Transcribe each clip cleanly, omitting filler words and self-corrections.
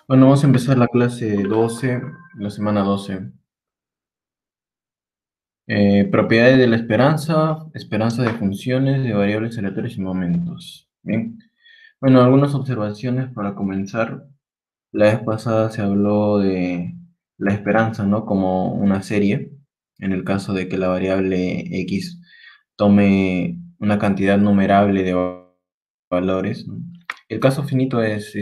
Bueno, vamos a empezar la clase 12, la semana 12. Propiedades de la esperanza, esperanza de funciones, de variables aleatorias y momentos. Bien. Bueno, algunas observaciones para comenzar. La vez pasada se habló de la esperanza, ¿no? Como una serie, en el caso de que la variable x tome una cantidad numerable de valores, ¿no? El caso finito es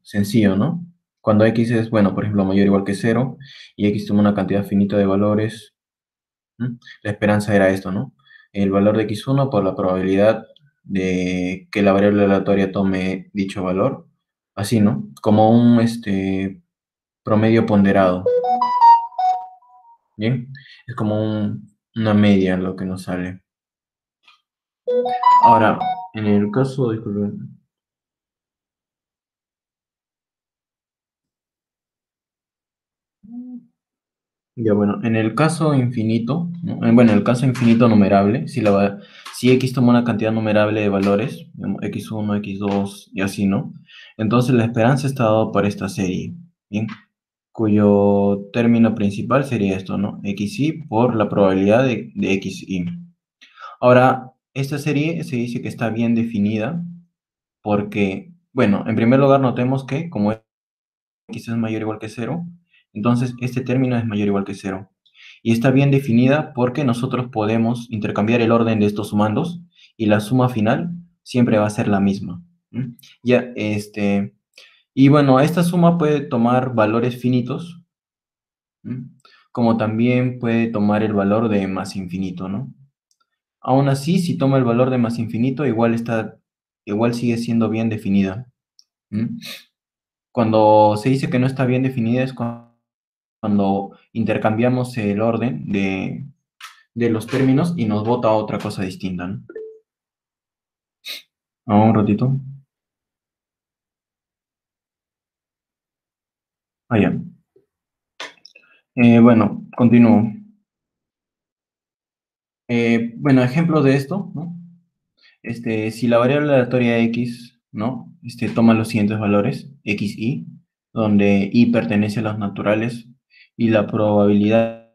sencillo, ¿no? Cuando x es, bueno, por ejemplo, mayor o igual que cero y x toma una cantidad finita de valores, ¿no? La esperanza era esto, ¿no? El valor de x1 por la probabilidad de que la variable aleatoria tome dicho valor, así, ¿no? Como un promedio ponderado, ¿bien? Es como una media lo que nos sale. Ahora, en el caso, disculpen. Ya bueno, en el caso infinito, ¿no? Bueno, en el caso infinito numerable, si x toma una cantidad numerable de valores, digamos, x1, x2 y así, ¿no? Entonces la esperanza está dada por esta serie, ¿bien? Cuyo término principal sería esto, ¿no? xy por la probabilidad de xy. Ahora, esta serie se dice que está bien definida porque, bueno, en primer lugar notemos que como x es mayor o igual que cero, entonces este término es mayor o igual que cero. Y está bien definida porque nosotros podemos intercambiar el orden de estos sumandos y la suma final siempre va a ser la misma. ¿Mm? Ya, y bueno, esta suma puede tomar valores finitos, ¿m? Como también puede tomar el valor de más infinito, ¿no? Aún así, si toma el valor de más infinito, igual sigue siendo bien definida. ¿M? Cuando se dice que no está bien definida es cuando intercambiamos el orden de los términos y nos bota otra cosa distinta, ¿no? Un ratito. Ya. Bueno, continúo. Bueno, ejemplo de esto, ¿no? Si la variable aleatoria x, ¿no? Toma los siguientes valores, x, y, donde y pertenece a los naturales y la probabilidad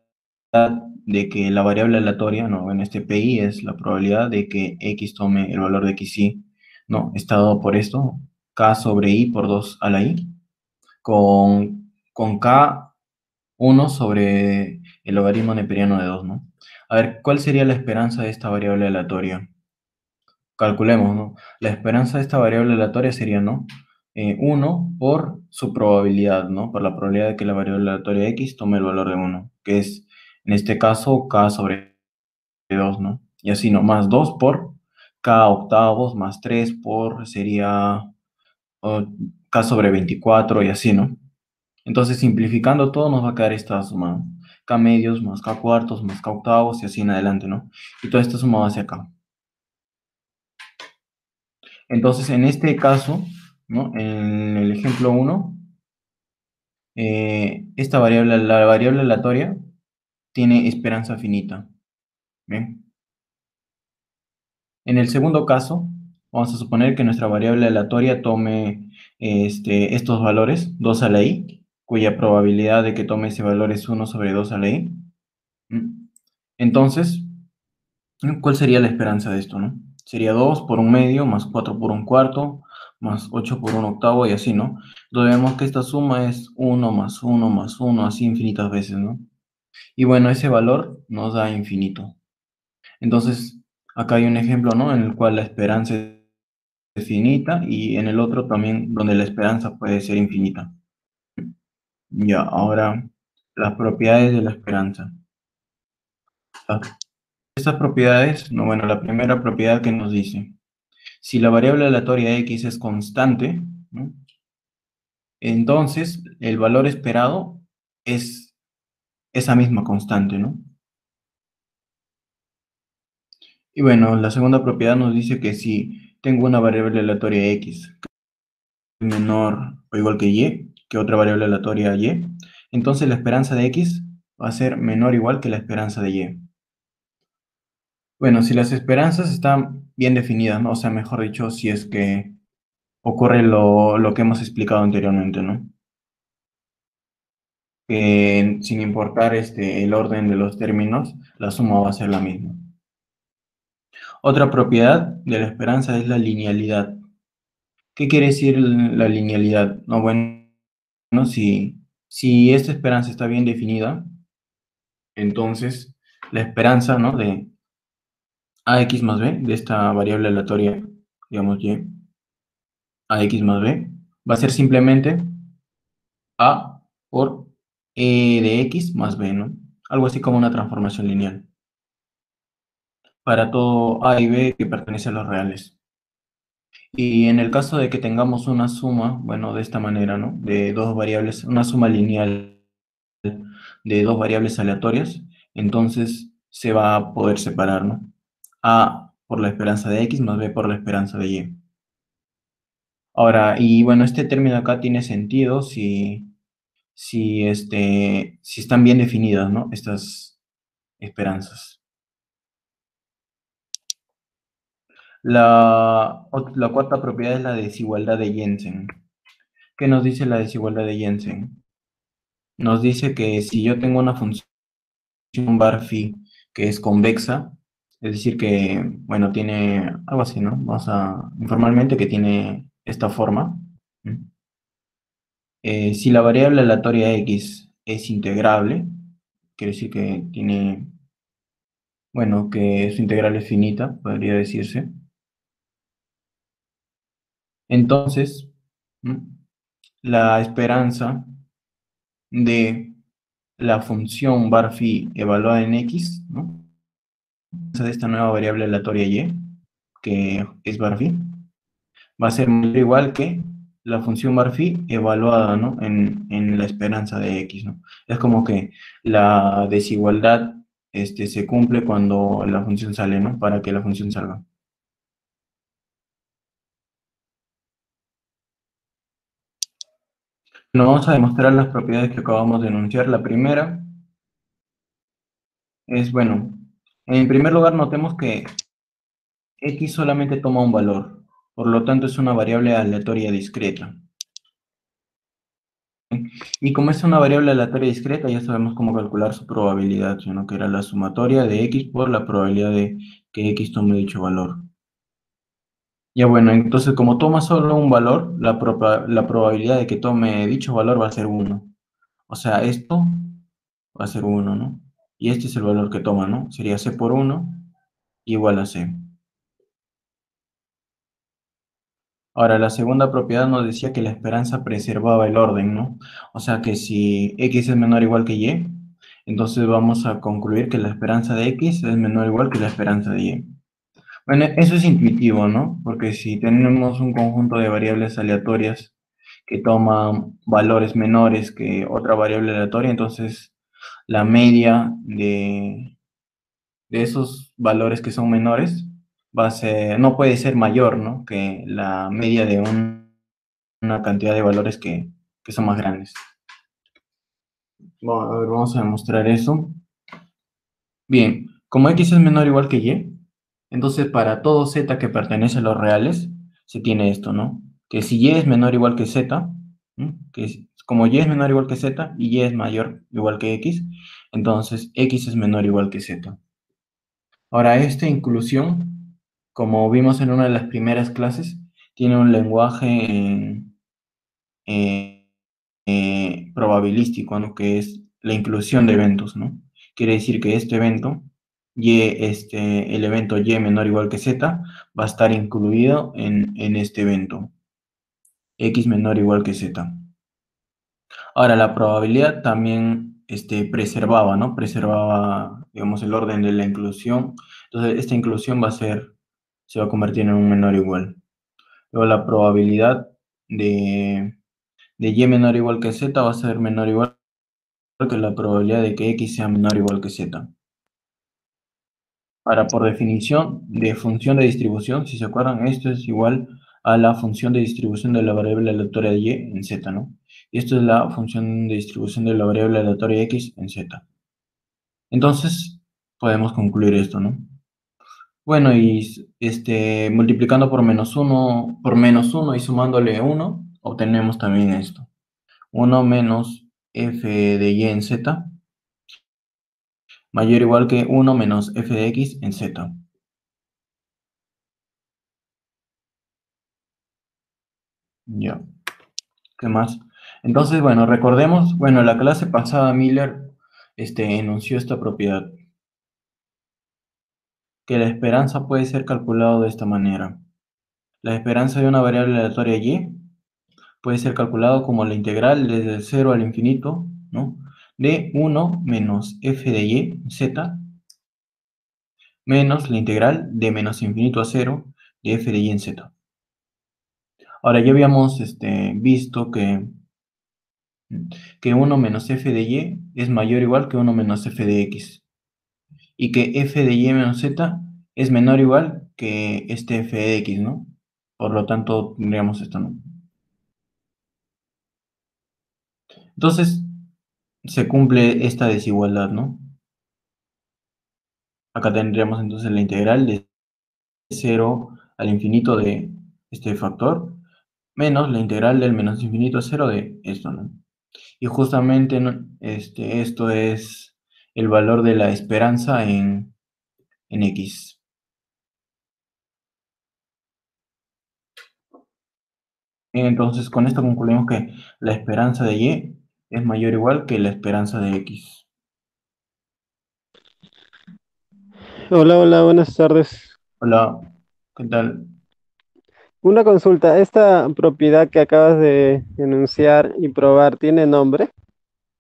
de que la variable aleatoria, ¿no? En este pi es la probabilidad de que x tome el valor de xy, ¿no? Está dado por esto, k sobre i por 2 a la i, con k 1 sobre el logaritmo neperiano de 2, ¿no? A ver, ¿cuál sería la esperanza de esta variable aleatoria? Calculemos, ¿no? La esperanza de esta variable aleatoria sería, ¿no? 1 por su probabilidad, ¿no? Por la probabilidad de que la variable aleatoria x tome el valor de 1, que es, en este caso, k sobre 2, ¿no? Y así, ¿no? Más 2 por k octavos, más 3 por, sería oh, k sobre 24 y así, ¿no? Entonces, simplificando todo, nos va a quedar esta suma, ¿no? K medios más k cuartos más k octavos y así en adelante, ¿no? Y toda esta suma va hacia acá. Entonces, en este caso, ¿no? En el ejemplo 1, esta variable, la variable aleatoria, tiene esperanza finita. ¿Bien? En el segundo caso, vamos a suponer que nuestra variable aleatoria tome estos valores, 2 a la i, cuya probabilidad de que tome ese valor es 1 sobre 2 a la i. ¿Mm? Entonces, ¿cuál sería la esperanza de esto, no? Sería 2 por un medio, más 4 por un cuarto, más 8 por un octavo y así, ¿no? Entonces vemos que esta suma es 1 más 1 más 1, así infinitas veces, ¿no? Y bueno, ese valor nos da infinito. Entonces, acá hay un ejemplo, ¿no? En el cual la esperanza es finita y en el otro también donde la esperanza puede ser infinita. Ya, ahora, las propiedades de la esperanza. Estas propiedades, no, bueno, la primera propiedad que nos dice, si la variable aleatoria x es constante, ¿no? Entonces el valor esperado es esa misma constante, ¿no? Y bueno, la segunda propiedad nos dice que si tengo una variable aleatoria x que es menor o igual que y, que otra variable aleatoria y, entonces la esperanza de x va a ser menor o igual que la esperanza de y. Bueno, si las esperanzas están bien definidas, ¿no? O sea, mejor dicho, si es que ocurre lo que hemos explicado anteriormente, ¿no? que sin importar el orden de los términos, la suma va a ser la misma. Otra propiedad de la esperanza es la linealidad. ¿Qué quiere decir la linealidad? No, bueno, si esta esperanza está bien definida, entonces la esperanza, ¿no?, de ax más b, de esta variable aleatoria, digamos y, ax más b, va a ser simplemente a por e de x más b, ¿no? Algo así como una transformación lineal para todo a y b que pertenece a los reales. Y en el caso de que tengamos una suma, bueno, de esta manera, ¿no?, de dos variables, una suma lineal de dos variables aleatorias, entonces se va a poder separar, ¿no? A por la esperanza de x más b por la esperanza de y. Ahora, y bueno, este término acá tiene sentido si están bien definidas, ¿no?, estas esperanzas. La cuarta propiedad es la desigualdad de Jensen. ¿Qué nos dice la desigualdad de Jensen? Nos dice que si yo tengo una función bar phi que es convexa, es decir que, bueno, tiene algo así, ¿no? Vamos a, informalmente, que tiene esta forma. Si la variable aleatoria x es integrable, quiere decir que tiene, bueno, que su integral es finita, podría decirse. Entonces, la esperanza de la función bar phi evaluada en x, ¿no?, de esta nueva variable aleatoria y, que es bar phi, va a ser mayor o igual que la función bar phi evaluada, ¿no?, en la esperanza de x, ¿no? Es como que la desigualdad se cumple cuando la función sale, ¿no?, para que la función salga. Nos vamos a demostrar las propiedades que acabamos de enunciar. La primera es, bueno, en primer lugar notemos que x solamente toma un valor, por lo tanto es una variable aleatoria discreta. Y como es una variable aleatoria discreta, ya sabemos cómo calcular su probabilidad, sino que era la sumatoria de x por la probabilidad de que x tome dicho valor. Ya bueno, entonces como toma solo un valor, la probabilidad de que tome dicho valor va a ser 1. O sea, esto va a ser 1, ¿no? Y este es el valor que toma, ¿no? Sería c por 1 igual a c. Ahora, la segunda propiedad nos decía que la esperanza preservaba el orden, ¿no? O sea que si x es menor o igual que y, entonces vamos a concluir que la esperanza de x es menor o igual que la esperanza de y. Bueno, eso es intuitivo, ¿no? Porque si tenemos un conjunto de variables aleatorias que toman valores menores que otra variable aleatoria, entonces la media de esos valores que son menores va a ser, no puede ser mayor, ¿no?, que la media de una cantidad de valores que son más grandes. Bueno, a ver, vamos a demostrar eso. Bien, como x es menor o igual que y, entonces para todo z que pertenece a los reales, se tiene esto, ¿no? Que si y es menor o igual que z, como y es menor o igual que z y y es mayor o igual que x, entonces x es menor o igual que z. Ahora, esta inclusión, como vimos en una de las primeras clases, tiene un lenguaje eh, probabilístico, ¿no?, que es la inclusión de eventos, ¿no? Quiere decir que este evento, el evento y menor o igual que z, va a estar incluido en este evento, x menor o igual que z. Ahora, la probabilidad también preservaba, ¿no? Preservaba, digamos, el orden de la inclusión. Entonces, esta inclusión se va a convertir en un menor o igual. Luego, la probabilidad de y menor o igual que z va a ser menor o igual que la probabilidad de que x sea menor o igual que z. Ahora, por definición de función de distribución, si se acuerdan, esto es igual a la función de distribución de la variable aleatoria y en z, ¿no? Y esto es la función de distribución de la variable aleatoria x en z. Entonces, podemos concluir esto, ¿no? Bueno, y multiplicando por menos 1 y sumándole 1, obtenemos también esto. 1 menos f de y en z mayor o igual que 1 menos f de x en z. Ya, ¿qué más? Entonces, bueno, recordemos, bueno, la clase pasada Miller enunció esta propiedad, que la esperanza puede ser calculado de esta manera. La esperanza de una variable aleatoria y puede ser calculado como la integral desde el 0 al infinito, ¿no? De 1 menos f de y, z, menos la integral de menos infinito a 0 de f de y en z. Ahora, ya habíamos visto que 1 menos f de y es mayor o igual que 1 menos f de x, y que f de y menos z es menor o igual que este f de x, ¿no? Por lo tanto, tendríamos esto, ¿no? Entonces, se cumple esta desigualdad, ¿no? Acá tendríamos entonces la integral de 0 al infinito de este factor, menos la integral del menos infinito a 0 de esto, ¿no? Y justamente, ¿no? Esto es el valor de la esperanza en x. Entonces, con esto concluimos que la esperanza de y es mayor o igual que la esperanza de x. Hola, hola, buenas tardes. Hola, ¿qué tal? Una consulta, ¿esta propiedad que acabas de enunciar y probar tiene nombre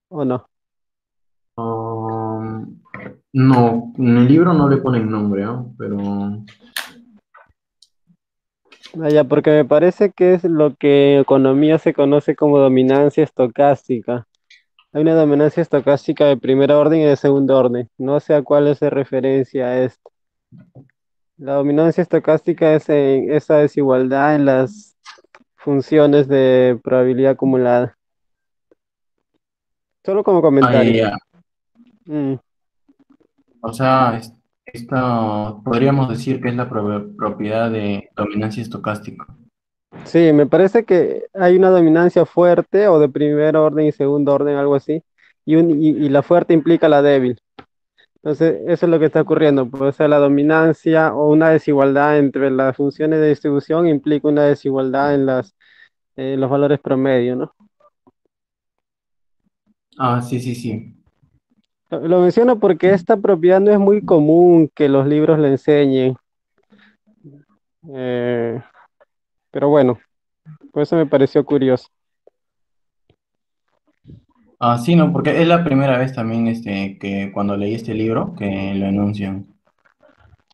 o no? Um, no, en el libro no le ponen nombre, ¿no? Pero Ya, porque me parece que es lo que en economía se conoce como dominancia estocástica. Hay una dominancia estocástica de primer orden y de segundo orden. No sé a cuál hace referencia a esto. La dominancia estocástica es esa desigualdad en las funciones de probabilidad acumulada. Solo como ya, comentario. ya. Mm. O sea, esta podríamos decir que es la propiedad de dominancia estocástica. Sí, me parece que hay una dominancia fuerte o de primer orden y segundo orden, algo así, y la fuerte implica la débil. Entonces, eso es lo que está ocurriendo. Pues, o sea, la dominancia o una desigualdad entre las funciones de distribución implica una desigualdad en los valores promedio, ¿no? Ah, sí, sí, sí. Lo menciono porque esta propiedad no es muy común que los libros le enseñen, eh, pero bueno, por eso me pareció curioso. Ah, sí, no, porque es la primera vez también que cuando leí este libro que lo enuncian.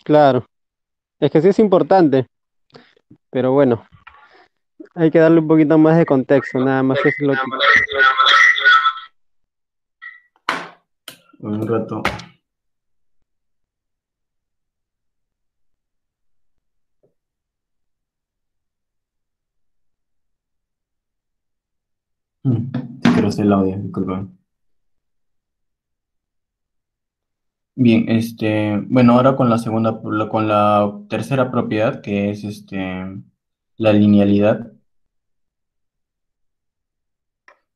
Claro, es que sí es importante, pero bueno. Hay que darle un poquito más de contexto, nada más es lo que... Un rato. Sí, quiero hacer el audio, disculpa. Bien, bueno, ahora con la segunda, con la tercera propiedad, que es la linealidad.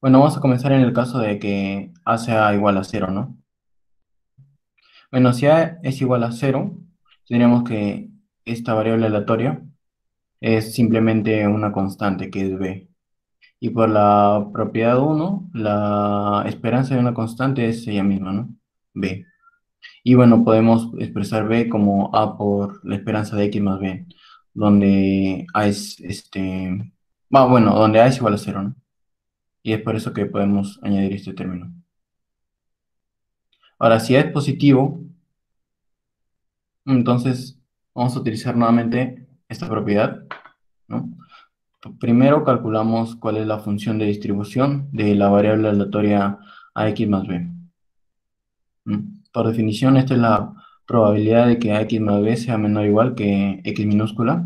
Bueno, vamos a comenzar en el caso de que A sea igual a cero, ¿no? Bueno, si A es igual a cero, tendríamos que esta variable aleatoria es simplemente una constante, que es B. Y por la propiedad uno la esperanza de una constante es ella misma, ¿no? B. Y bueno, podemos expresar B como A por la esperanza de X más B, donde A es, bueno, donde A es igual a cero, ¿no? Y es por eso que podemos añadir este término. Ahora, si A es positivo, entonces vamos a utilizar nuevamente esta propiedad, ¿no? Primero calculamos cuál es la función de distribución de la variable aleatoria AX más B. Por definición, esta es la probabilidad de que AX más B sea menor o igual que X minúscula.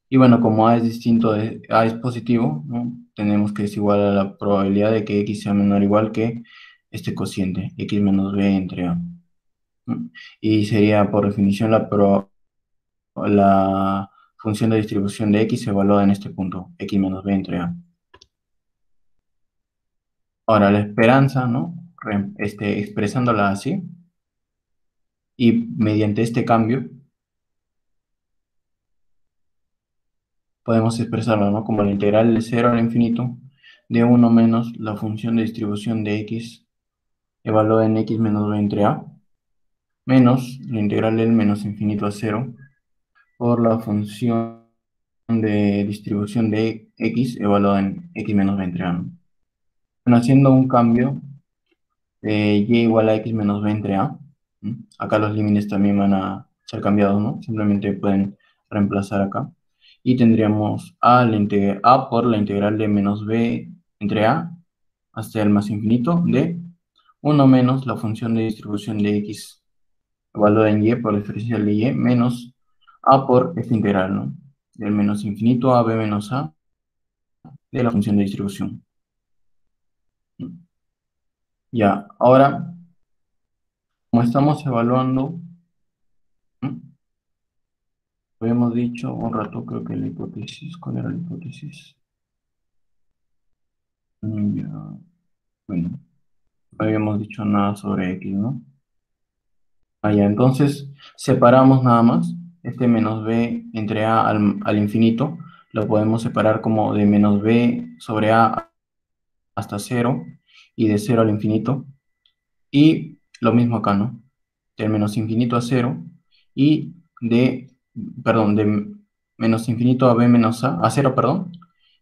Y bueno, como A es distinto de A es positivo, ¿no? Tenemos que es igual a la probabilidad de que X sea menor o igual que este cociente, X menos B entre A. ¿No? Y sería por definición la función de distribución de X se evalúa en este punto, X menos B entre A. Ahora, la esperanza, ¿no? Expresándola así, y mediante este cambio podemos expresarlo, ¿no? Como la integral de 0 al infinito de 1 menos la función de distribución de x evaluada en x menos b entre a, menos la integral del menos infinito a 0 por la función de distribución de x evaluada en x menos b entre a, ¿no? Bueno, haciendo un cambio de y igual a x menos b entre a, ¿no? Acá los límites también van a ser cambiados, ¿no? Simplemente pueden reemplazar acá. Y tendríamos a por la integral de menos b entre a hasta el más infinito de 1 menos la función de distribución de x evaluada en y por diferencial de y menos a por esta integral, ¿no? Del menos infinito a b menos a de la función de distribución. Ya, ahora, como estamos evaluando, ¿no? Habíamos dicho un rato, creo que la hipótesis, ¿cuál era la hipótesis? Ya, bueno, no habíamos dicho nada sobre x, ¿no? Ya, entonces separamos nada más este menos b entre a al infinito, lo podemos separar como de menos b sobre a hasta 0 y de 0 al infinito, y lo mismo acá, ¿no? Del menos infinito a 0 y perdón, de menos infinito a b menos a 0, perdón,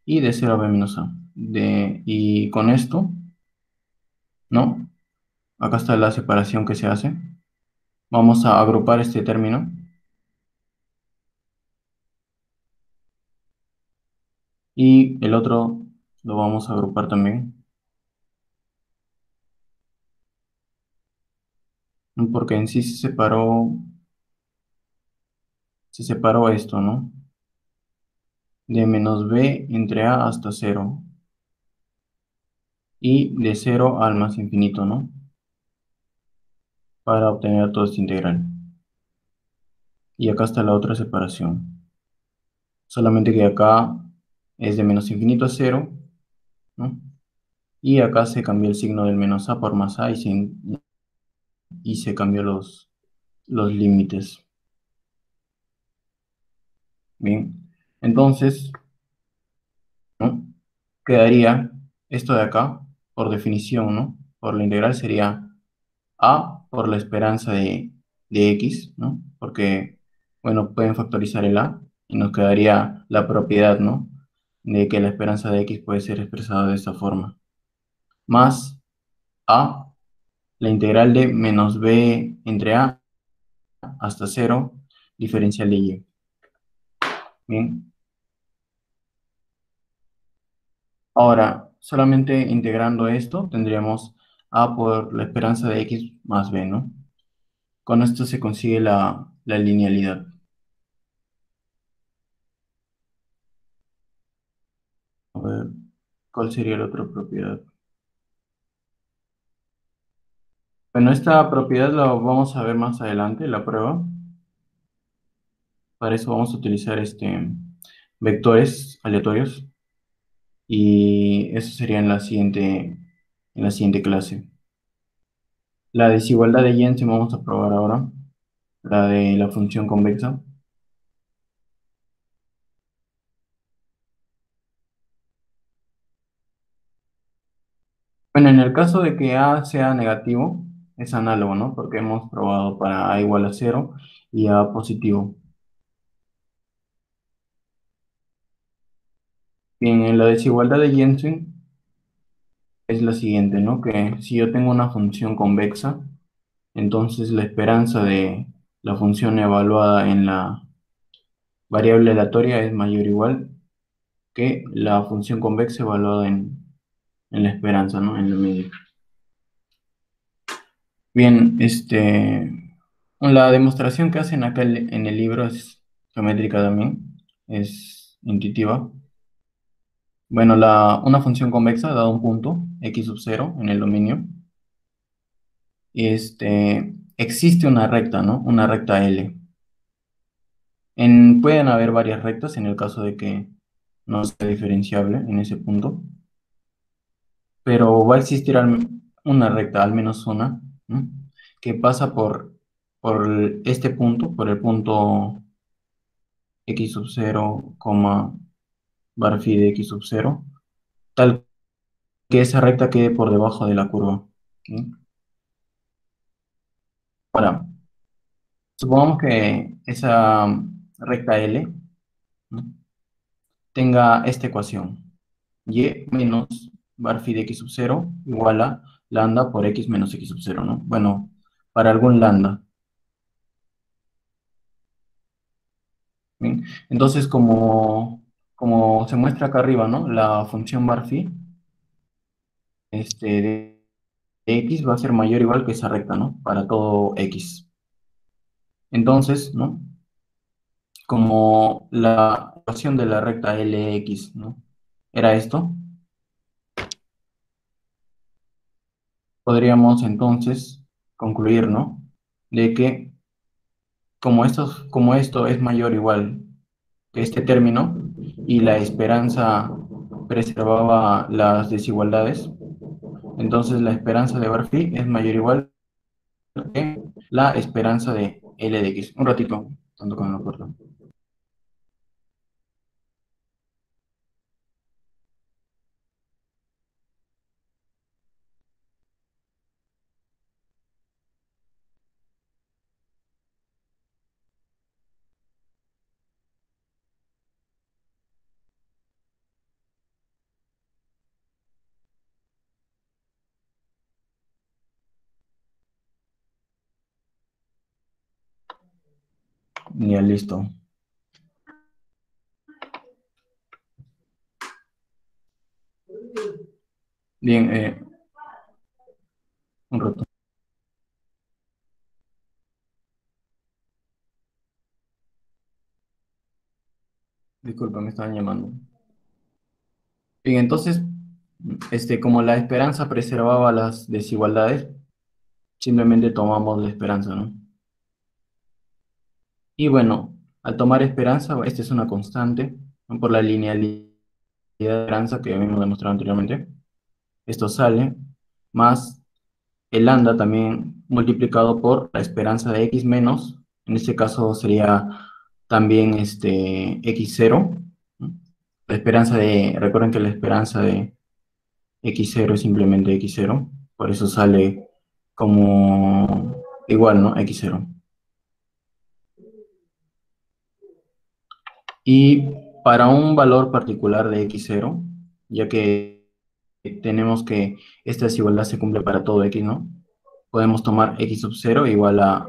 y de 0 a b menos a. Y con esto, ¿no? Acá está la separación que se hace. Vamos a agrupar este término. Y el otro lo vamos a agrupar también. Porque en sí se separó esto, ¿no? De menos b entre a hasta 0. Y de 0 al más infinito, ¿no? Para obtener todo este integral. Y acá está la otra separación. Solamente que acá es de menos infinito a 0, ¿no? Y acá se cambió el signo del menos a por más a y se cambió los límites. Bien, entonces, ¿no? Quedaría esto de acá, por definición, ¿no? Por la integral sería a por la esperanza de x, ¿no? Porque, bueno, pueden factorizar el a y nos quedaría la propiedad, ¿no? De que la esperanza de x puede ser expresada de esta forma. Más a la integral de menos b entre a hasta 0 diferencial de y. Bien. Ahora, solamente integrando esto, tendríamos a por la esperanza de x más b, ¿no? Con esto se consigue la linealidad. A ver, ¿cuál sería la otra propiedad? Bueno, esta propiedad la vamos a ver más adelante, la prueba. Para eso vamos a utilizar vectores aleatorios. Y eso sería en la siguiente clase. La desigualdad de Jensen vamos a probar ahora, la de la función convexa. Bueno, en el caso de que A sea negativo, es análogo, ¿no? Porque hemos probado para A igual a 0 y A positivo. Bien, en la desigualdad de Jensen es la siguiente, ¿no? Que si yo tengo una función convexa, entonces la esperanza de la función evaluada en la variable aleatoria es mayor o igual que la función convexa evaluada en la esperanza, ¿no? En la media. Bien, la demostración que hacen acá en el libro es geométrica también, es intuitiva. Bueno, una función convexa dado un punto, x sub 0 en el dominio, existe una recta, ¿no? Una recta L. Pueden haber varias rectas en el caso de que no sea diferenciable en ese punto, pero va a existir una recta, al menos una, ¿no? Que pasa por este punto, por el punto x sub 0, bar phi de x sub 0, tal que esa recta quede por debajo de la curva. ¿Ok? Ahora, supongamos que esa recta L, ¿no?, tenga esta ecuación: y menos bar phi de x sub 0 igual a lambda por x menos x sub 0, ¿no? Bueno, para algún lambda. ¿Bien? Entonces, como se muestra acá arriba, ¿no? La función bar phi de x va a ser mayor o igual que esa recta, ¿no? Para todo x. Entonces, ¿no?, como la ecuación de la recta Lx, ¿no?, era esto, podríamos entonces concluir, ¿no?, de que como esto es mayor o igual que este término y la esperanza preservaba las desigualdades, entonces la esperanza de Barphy es mayor o igual que la esperanza de L de X. Un ratito, tanto con la puerta. Ya, listo. Bien, un rato. Disculpa, me estaban llamando. Bien, entonces, como la esperanza preservaba las desigualdades, simplemente tomamos la esperanza, ¿no? Y bueno, al tomar esperanza, esta es una constante, ¿no?, por la linealidad de esperanza que habíamos demostrado anteriormente. Esto sale más el lambda también multiplicado por la esperanza de x menos, en este caso sería también x0, ¿no? La esperanza recuerden que la esperanza de x0 es simplemente x0, por eso sale como igual, ¿no? X0. Y para un valor particular de x0, ya que tenemos que esta desigualdad se cumple para todo x, ¿no?, podemos tomar x sub 0 igual a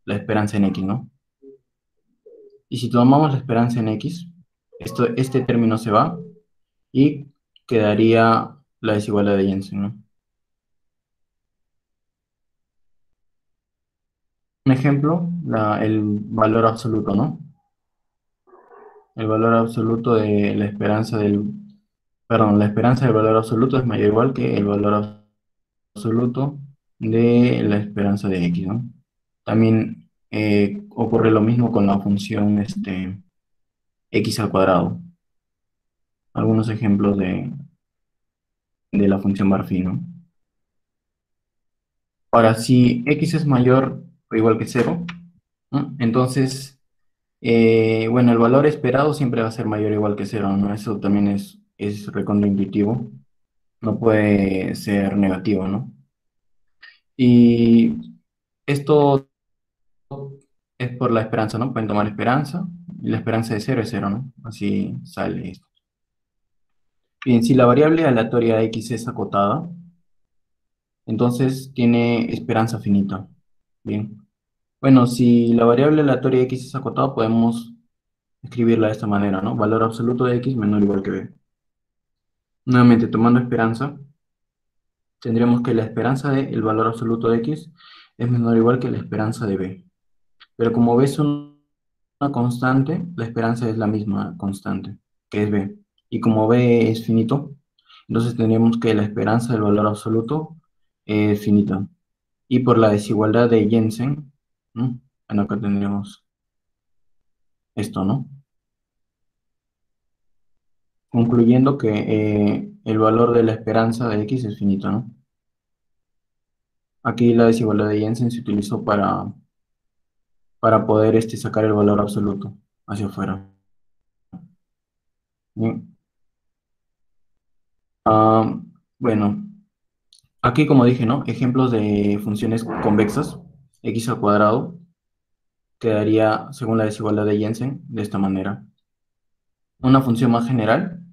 la esperanza en x, ¿no? Y si tomamos la esperanza en x, este término se va y quedaría la desigualdad de Jensen, ¿no? Un ejemplo, el valor absoluto, ¿no? El valor absoluto de la esperanza perdón, la esperanza del valor absoluto es mayor o igual que el valor absoluto de la esperanza de x, ¿no? También ocurre lo mismo con la función x al cuadrado. Algunos ejemplos de la función Barphy, ¿no? Ahora, si x es mayor o igual que cero, ¿no?, entonces, bueno, el valor esperado siempre va a ser mayor o igual que cero, ¿no? Eso también es recontraintuitivo, no puede ser negativo, ¿no? Y esto es por la esperanza, ¿no? Pueden tomar esperanza, y la esperanza de cero es cero, ¿no? Así sale esto. Bien, si la variable aleatoria x es acotada, entonces tiene esperanza finita. Bien. Bueno, si la variable aleatoria x es acotada, podemos escribirla de esta manera, ¿no? Valor absoluto de x menor o igual que b. Nuevamente, tomando esperanza, tendríamos que la esperanza del valor absoluto de x es menor o igual que la esperanza de b. Pero como b es una constante, la esperanza es la misma constante, que es b. Y como b es finito, entonces tendríamos que la esperanza del valor absoluto es finita. Y por la desigualdad de Jensen, ¿no?, bueno, acá tendríamos esto, ¿no? Concluyendo que el valor de la esperanza de X es finito, ¿no? Aquí la desigualdad de Jensen se utilizó para poder sacar el valor absoluto hacia afuera. Bien. Ah, bueno, aquí como dije, ¿no? Ejemplos de funciones convexas, x al cuadrado, quedaría, según la desigualdad de Jensen, de esta manera. Una función más general,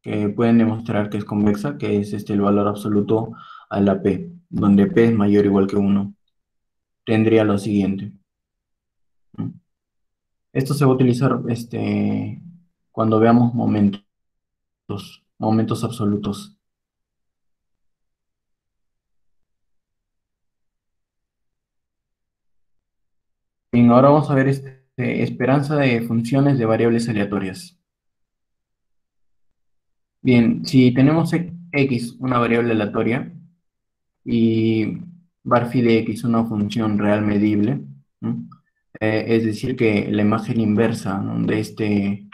que pueden demostrar que es convexa, que es el valor absoluto a la p, donde p es mayor o igual que 1, tendría lo siguiente. ¿No? Esto se va a utilizar cuando veamos momentos absolutos. Bien, ahora vamos a ver esperanza de funciones de variables aleatorias. Bien, si tenemos x, una variable aleatoria, y bar phi de x, una función real medible, ¿no? Es decir, que la imagen inversa, ¿no?, de este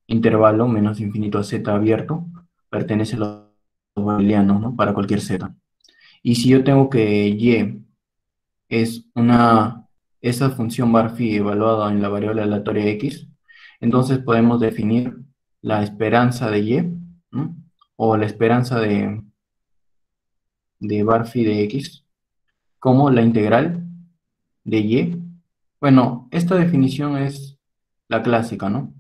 intervalo menos infinito a z abierto pertenece a los booleanos, ¿no?, para cualquier z. Y si yo tengo que y es esa función bar phi evaluada en la variable aleatoria x, entonces podemos definir la esperanza de y, ¿no?, o la esperanza de bar phi de x como la integral de y. Bueno, esta definición es la clásica, ¿no?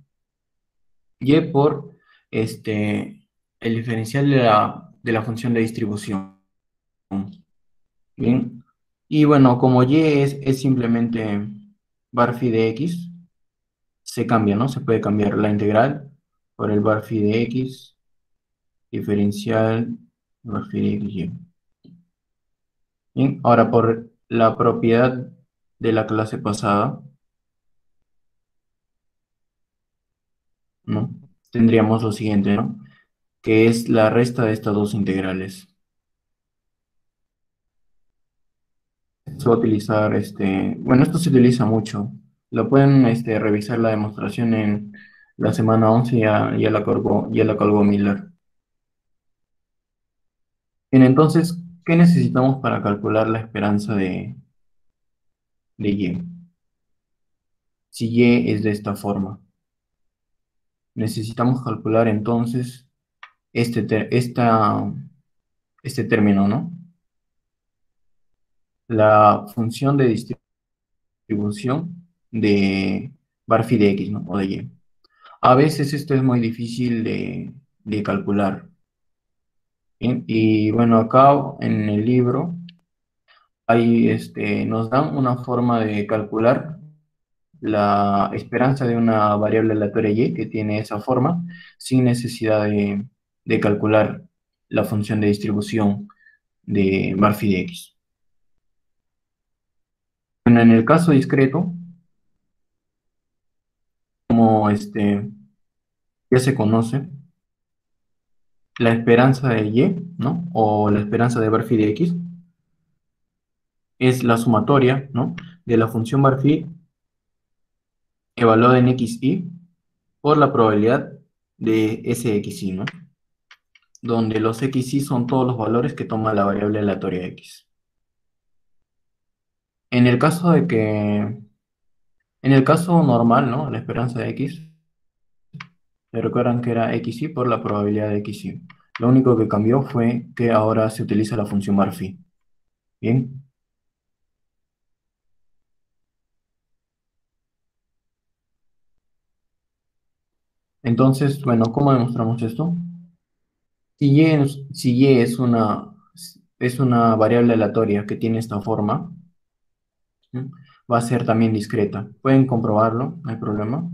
Y por el diferencial de la función de distribución. Bien. Y bueno, como y es simplemente bar phi de x, se cambia, ¿no? Se puede cambiar la integral por el bar phi de x, diferencial bar phi de x. Bien, ahora por la propiedad de la clase pasada, ¿no?, tendríamos lo siguiente, ¿no?, que es la resta de estas dos integrales. Se va a utilizar, bueno, esto se utiliza mucho. Lo pueden revisar la demostración en la semana 11, ya la colgó Miller. Bien, entonces, ¿qué necesitamos para calcular la esperanza de y? Si y es de esta forma, necesitamos calcular entonces este término, ¿no? La función de distribución de bar phi de x, ¿no?, o de y. A veces esto es muy difícil de calcular. Bien, y bueno, acá en el libro nos dan una forma de calcular la esperanza de una variable aleatoria y que tiene esa forma sin necesidad de calcular la función de distribución de bar phi de x. Bueno, en el caso discreto, como ya se conoce, la esperanza de y, ¿no?, o la esperanza de bar phi de x, es la sumatoria, ¿no?, de la función bar phi evaluada en xy por la probabilidad de SXY, ¿no?, donde los xy son todos los valores que toma la variable aleatoria x. En el caso en el caso normal, ¿no?, la esperanza de x, se recuerdan que era xy por la probabilidad de xy. Lo único que cambió fue que ahora se utiliza la función bar phi. Bien. Entonces, bueno, ¿cómo demostramos esto? Si y es una variable aleatoria que tiene esta forma, ¿sí?, va a ser también discreta. Pueden comprobarlo, no hay problema.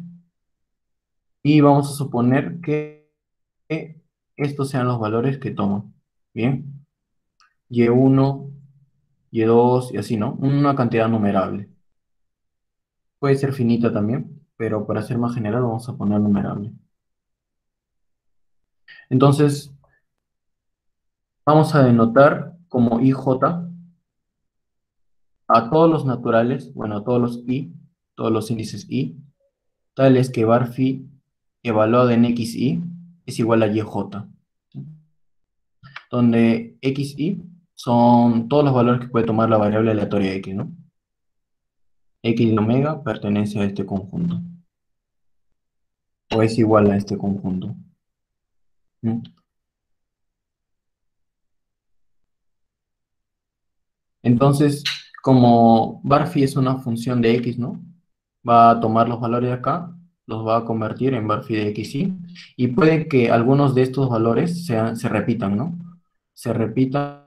Y vamos a suponer que estos sean los valores que tomo. Bien. Y1, Y2 y así, ¿no? Una cantidad numerable. Puede ser finita también, pero para ser más general vamos a poner numerable. Entonces, vamos a denotar como IJ a todos los naturales, bueno, a todos los I, todos los índices I, tales que bar phi evaluado en xy es igual a YJ. donde x, y son todos los valores que puede tomar la variable aleatoria x, ¿no? X de omega pertenece a este conjunto, o es igual a este conjunto. ¿Mm? Entonces, como Barphi es una función de x, ¿no? Va a tomar los valores de acá, los va a convertir en Barphi de x, y puede que algunos de estos valores se repitan, ¿no? Se repitan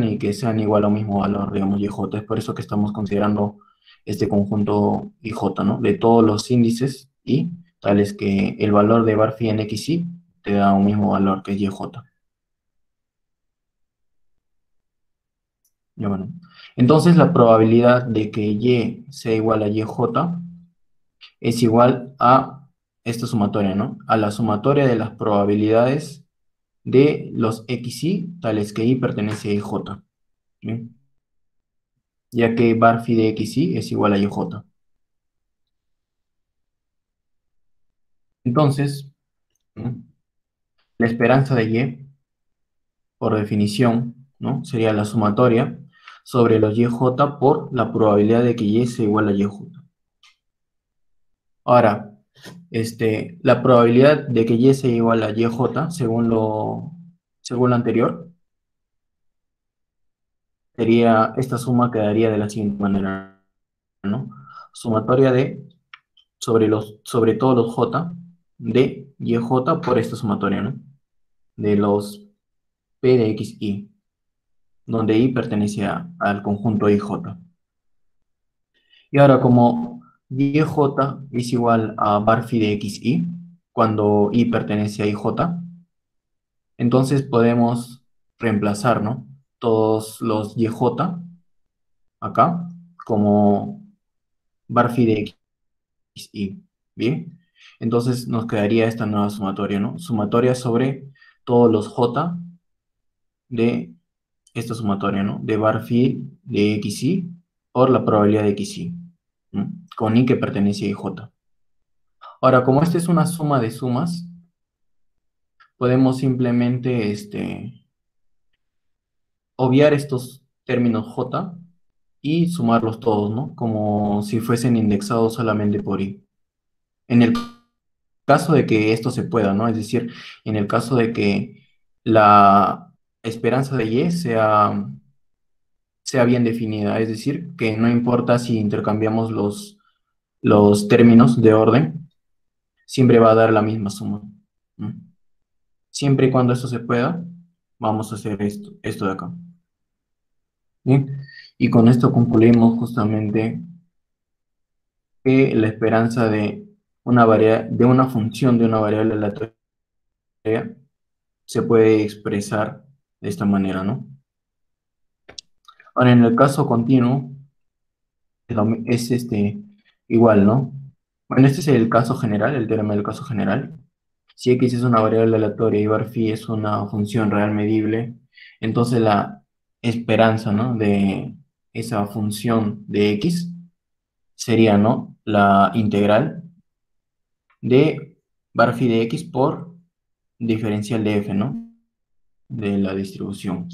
y que sean igual a un mismo valor, digamos, YJ. Es por eso que estamos considerando este conjunto IJ, ¿no? De todos los índices y tales que el valor de Barphi en XY te da un mismo valor que es YJ. Ya bueno. Entonces la probabilidad de que Y sea igual a YJ es igual a esta sumatoria, ¿no? A la sumatoria de las probabilidades de los XY, tales que Y pertenece a YJ. ¿Bien? Ya que Barphi de XY es igual a YJ. Entonces, ¿no? La esperanza de Y, por definición, ¿no? Sería la sumatoria sobre los YJ por la probabilidad de que Y sea igual a YJ. Ahora, la probabilidad de que Y sea igual a YJ, según lo anterior, sería, esta suma quedaría de la siguiente manera, ¿no? Sumatoria de, sobre todos los J, de YJ por esta sumatoria, ¿no? De los P de XY, donde Y pertenece al conjunto IJ. Y ahora, como YJ es igual a Barphi de XY, cuando Y pertenece a IJ, entonces podemos reemplazar, ¿no? Todos los YJ acá como Barphi de XY. Bien, entonces nos quedaría esta nueva sumatoria, ¿no? Sumatoria sobre todos los J de esta sumatoria, ¿no? De Barphi de XY por la probabilidad de XY, ¿no? Con Y que pertenece a IJ. Ahora, como esta es una suma de sumas, podemos simplemente obviar estos términos J y sumarlos todos, ¿no? Como si fuesen indexados solamente por Y. En el caso de que esto se pueda, ¿no? Es decir, en el caso de que la esperanza de Y sea bien definida, es decir, que no importa si intercambiamos los términos de orden, siempre va a dar la misma suma, ¿no? Siempre y cuando eso se pueda, vamos a hacer esto de acá. Bien, y con esto concluimos justamente que la esperanza de de una función de una variable aleatoria se puede expresar de esta manera, ¿no? Ahora, en el caso continuo, es igual, ¿no? Bueno, este es el caso general, el teorema del caso general. Si x es una variable aleatoria y var phi es una función real medible, entonces la esperanza, ¿no? De esa función de x sería, ¿no? La integral de var phi de x por diferencial de f, ¿no? De la distribución.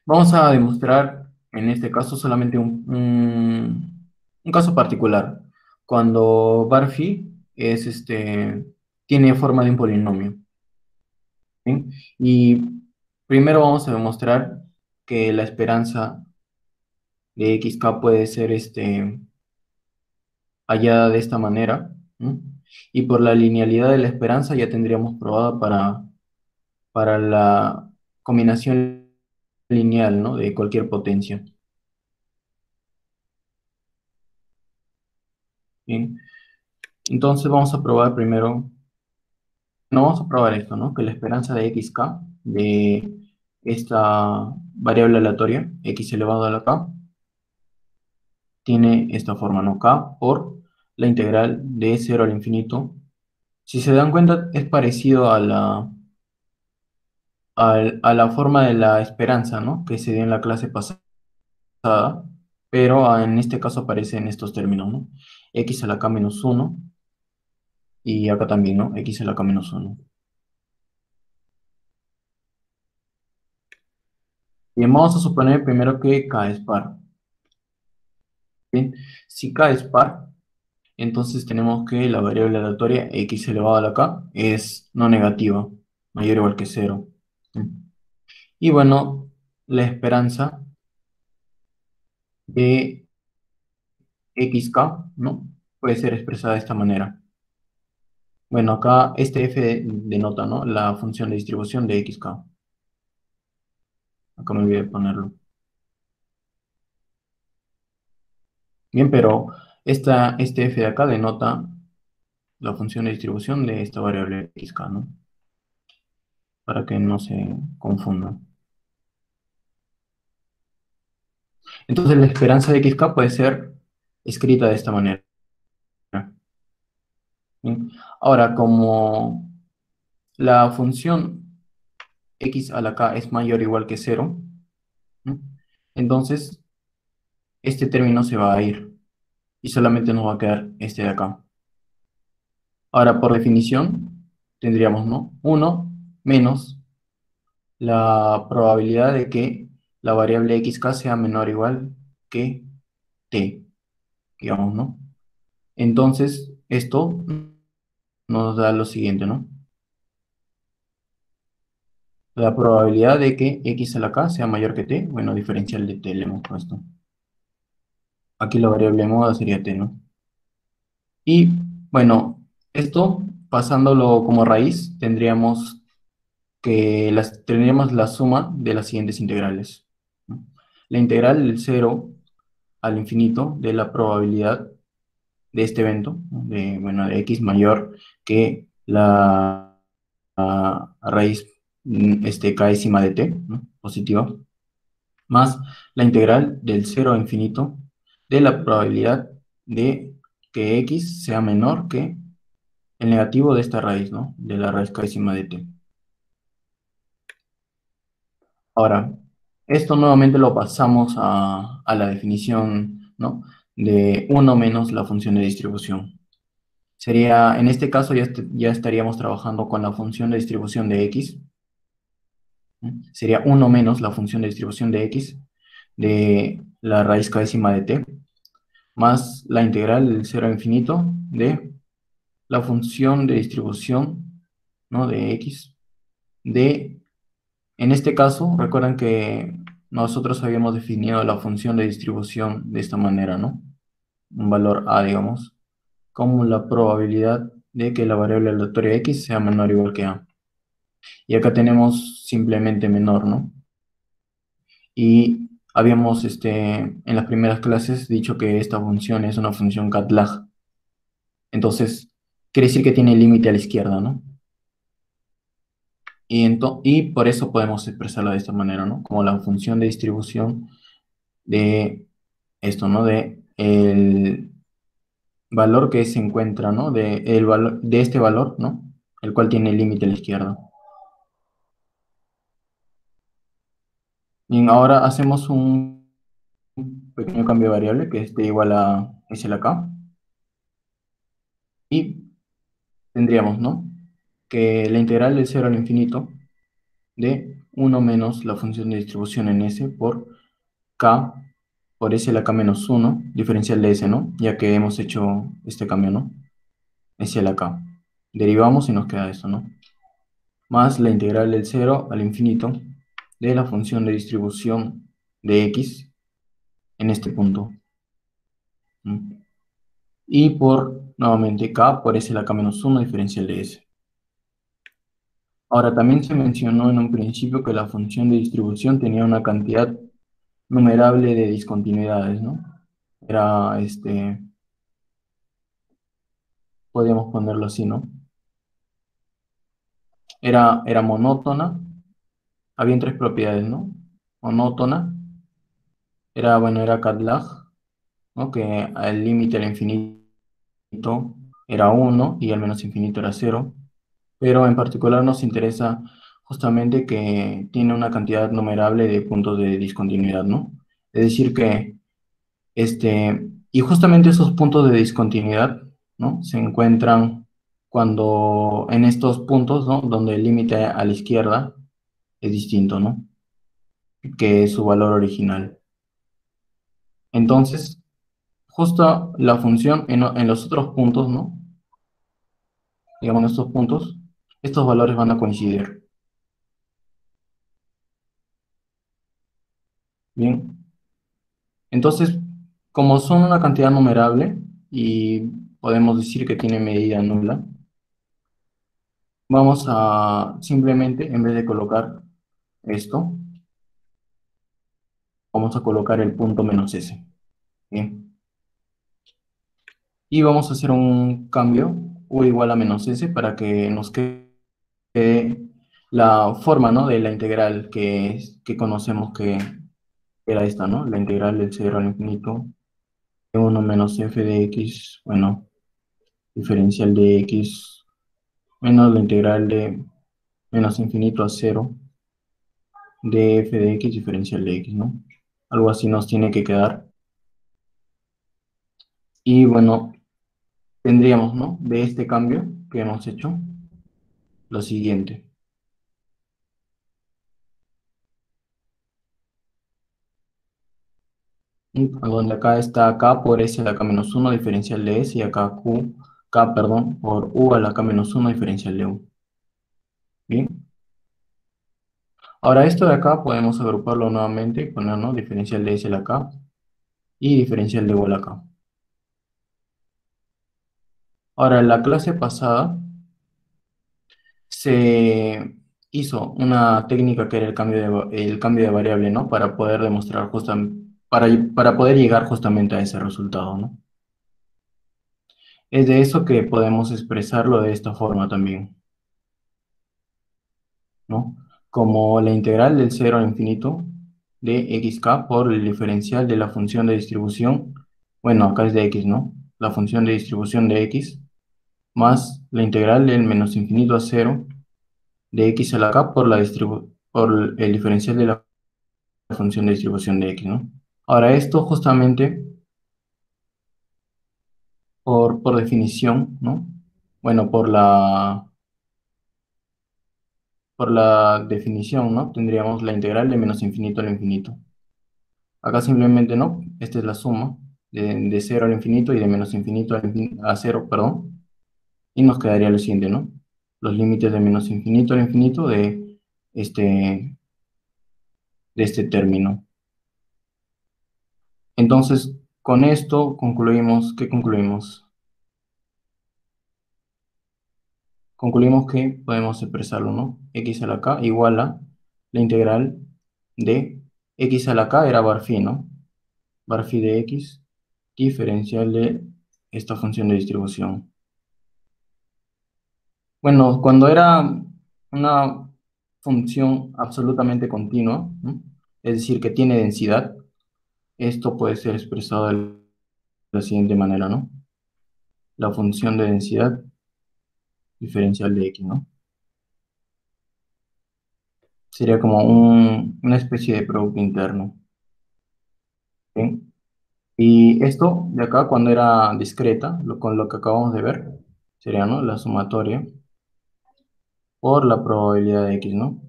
Vamos a demostrar en este caso solamente un caso particular, cuando var phi tiene forma de un polinomio. ¿Sí? Y primero vamos a demostrar que la esperanza de xk puede ser hallada de esta manera, ¿no? Y por la linealidad de la esperanza ya tendríamos probada para la combinación lineal, ¿no? De cualquier potencia. Bien, entonces vamos a probar primero, no vamos a probar esto, ¿no? Que la esperanza de xk de esta variable aleatoria, x elevado a la k, tiene esta forma, ¿no? K por la integral de 0 al infinito. Si se dan cuenta, es parecido a la forma de la esperanza, ¿no? Que se dio en la clase pasada, pero en este caso aparece en estos términos, ¿no? X a la k menos 1 y acá también, ¿no? X a la k menos 1. Bien, vamos a suponer primero que K es par. Bien, si K es par, entonces tenemos que la variable aleatoria x elevado a la k es no negativa, mayor o igual que cero. Y bueno, la esperanza de xk, ¿no? Puede ser expresada de esta manera. Bueno, acá este f denota, ¿no? La función de distribución de xk. Acá me olvidé de ponerlo. Bien, pero este f de acá denota la función de distribución de esta variable xk, ¿no? Para que no se confunda. Entonces la esperanza de xk puede ser escrita de esta manera. Bien. Ahora, como la función x a la k es mayor o igual que cero, ¿no? Entonces este término se va a ir y solamente nos va a quedar este de acá. Ahora, por definición, tendríamos, ¿no? 1 menos la probabilidad de que la variable xk sea menor o igual que t, digamos, ¿no? Entonces, esto nos da lo siguiente, ¿no? La probabilidad de que x a la k sea mayor que t, bueno, diferencial de t le hemos puesto. Aquí la variable moda sería t, ¿no? Y, bueno, esto, pasándolo como raíz, tendríamos la suma de las siguientes integrales, ¿no? La integral del 0 al infinito de la probabilidad de este evento, ¿no? Bueno, de x mayor que la raíz késima de t, ¿no? Positiva, más la integral del 0 a infinito de la probabilidad de que x sea menor que el negativo de esta raíz, ¿no? De la raíz késima de t. Ahora, esto nuevamente lo pasamos a la definición, ¿no? De 1 menos la función de distribución. Sería, en este caso ya estaríamos trabajando con la función de distribución de x, ¿no? Sería 1 menos la función de distribución de x de la raíz késima de t, más la integral del 0 a infinito de la función de distribución, ¿no? De x, en este caso, recuerden que nosotros habíamos definido la función de distribución de esta manera, ¿no? Un valor a, digamos, como la probabilidad de que la variable aleatoria x sea menor o igual que a. Y acá tenemos simplemente menor, ¿no? Y habíamos, en las primeras clases dicho que esta función es una función cat-lag. Entonces, quiere decir que tiene límite a la izquierda, ¿no? Y por eso podemos expresarla de esta manera, ¿no? Como la función de distribución de esto, ¿no? De el valor que se encuentra, ¿no? De este valor, ¿no? El cual tiene límite a la izquierda. Y ahora hacemos un pequeño cambio de variable que esté igual a S la K. Y tendríamos, ¿no? Que la integral del 0 al infinito de 1 menos la función de distribución en S por K por S la K menos 1, diferencial de S, ¿no? Ya que hemos hecho este cambio, ¿no? S la K. Derivamos y nos queda esto, ¿no? Más la integral del 0 al infinito de la función de distribución de x en este punto. ¿Mm? Y por, nuevamente, k por s la k menos 1 diferencial de s. Ahora, también se mencionó en un principio que la función de distribución tenía una cantidad numerable de discontinuidades, ¿no? Era, podríamos ponerlo así, ¿no? Era monótona, había tres propiedades, ¿no? Monótona, bueno, era cat-lag, ¿no? Que al límite al infinito era 1 y al menos infinito era 0, pero en particular nos interesa justamente que tiene una cantidad numerable de puntos de discontinuidad, ¿no? Es decir que, y justamente esos puntos de discontinuidad, ¿no? Se encuentran cuando en estos puntos, ¿no? Donde el límite a la izquierda es distinto, ¿no? que es su valor original. Entonces, justo la función en los otros puntos, ¿no? Digamos, en estos puntos, estos valores van a coincidir. Bien, entonces, como son una cantidad numerable y podemos decir que tiene medida nula, vamos a simplemente, en vez de colocar esto, vamos a colocar el punto menos s. Bien, y vamos a hacer un cambio, u igual a menos s, para que nos quede la forma, ¿no? De la integral que conocemos que era esta, ¿no? La integral del 0 al infinito de 1 menos f de x, bueno, diferencial de x, menos la integral de menos infinito a 0 de f de x diferencial de x, ¿no? Algo así nos tiene que quedar. Y bueno, tendríamos, ¿no? De este cambio que hemos hecho, lo siguiente. Donde acá está k por s a la k menos 1 diferencial de s y acá k, perdón, por u a la k menos 1 diferencial de u. Bien. Ahora esto de acá podemos agruparlo nuevamente y poner, ¿no? Diferencial de s a la k y diferencial de u a la k. Ahora, en la clase pasada se hizo una técnica que era el cambio de variable, ¿no? Para poder demostrar justamente, para poder llegar justamente a ese resultado, ¿no? Es de eso que podemos expresarlo de esta forma también, ¿no? Como la integral del 0 al infinito de xk por el diferencial de la función de distribución, bueno, acá es de x, ¿no? La función de distribución de x más la integral del menos infinito a 0 de x a la k por el diferencial de la función de distribución de x, ¿no? Ahora, esto justamente por definición, ¿no? Bueno, por la definición, ¿no? Tendríamos la integral de menos infinito al infinito. Acá simplemente no, esta es la suma de 0 al infinito y de menos infinito a 0, perdón. Y nos quedaría lo siguiente, ¿no? Los límites de menos infinito al infinito este, de este término. Entonces, con esto concluimos, ¿qué concluimos? Concluimos que podemos expresarlo, ¿no? X a la k igual a la integral de x a la k era Barphi, ¿no? Barphi de x diferencial de esta función de distribución. Bueno, cuando era una función absolutamente continua, ¿no? Es decir, que tiene densidad, esto puede ser expresado de la siguiente manera, ¿no? La función de densidad diferencial de x, ¿no? Sería como una especie de producto interno. ¿Bien? Y esto de acá, cuando era discreta, con lo que acabamos de ver, sería, ¿no? La sumatoria por la probabilidad de x, ¿no?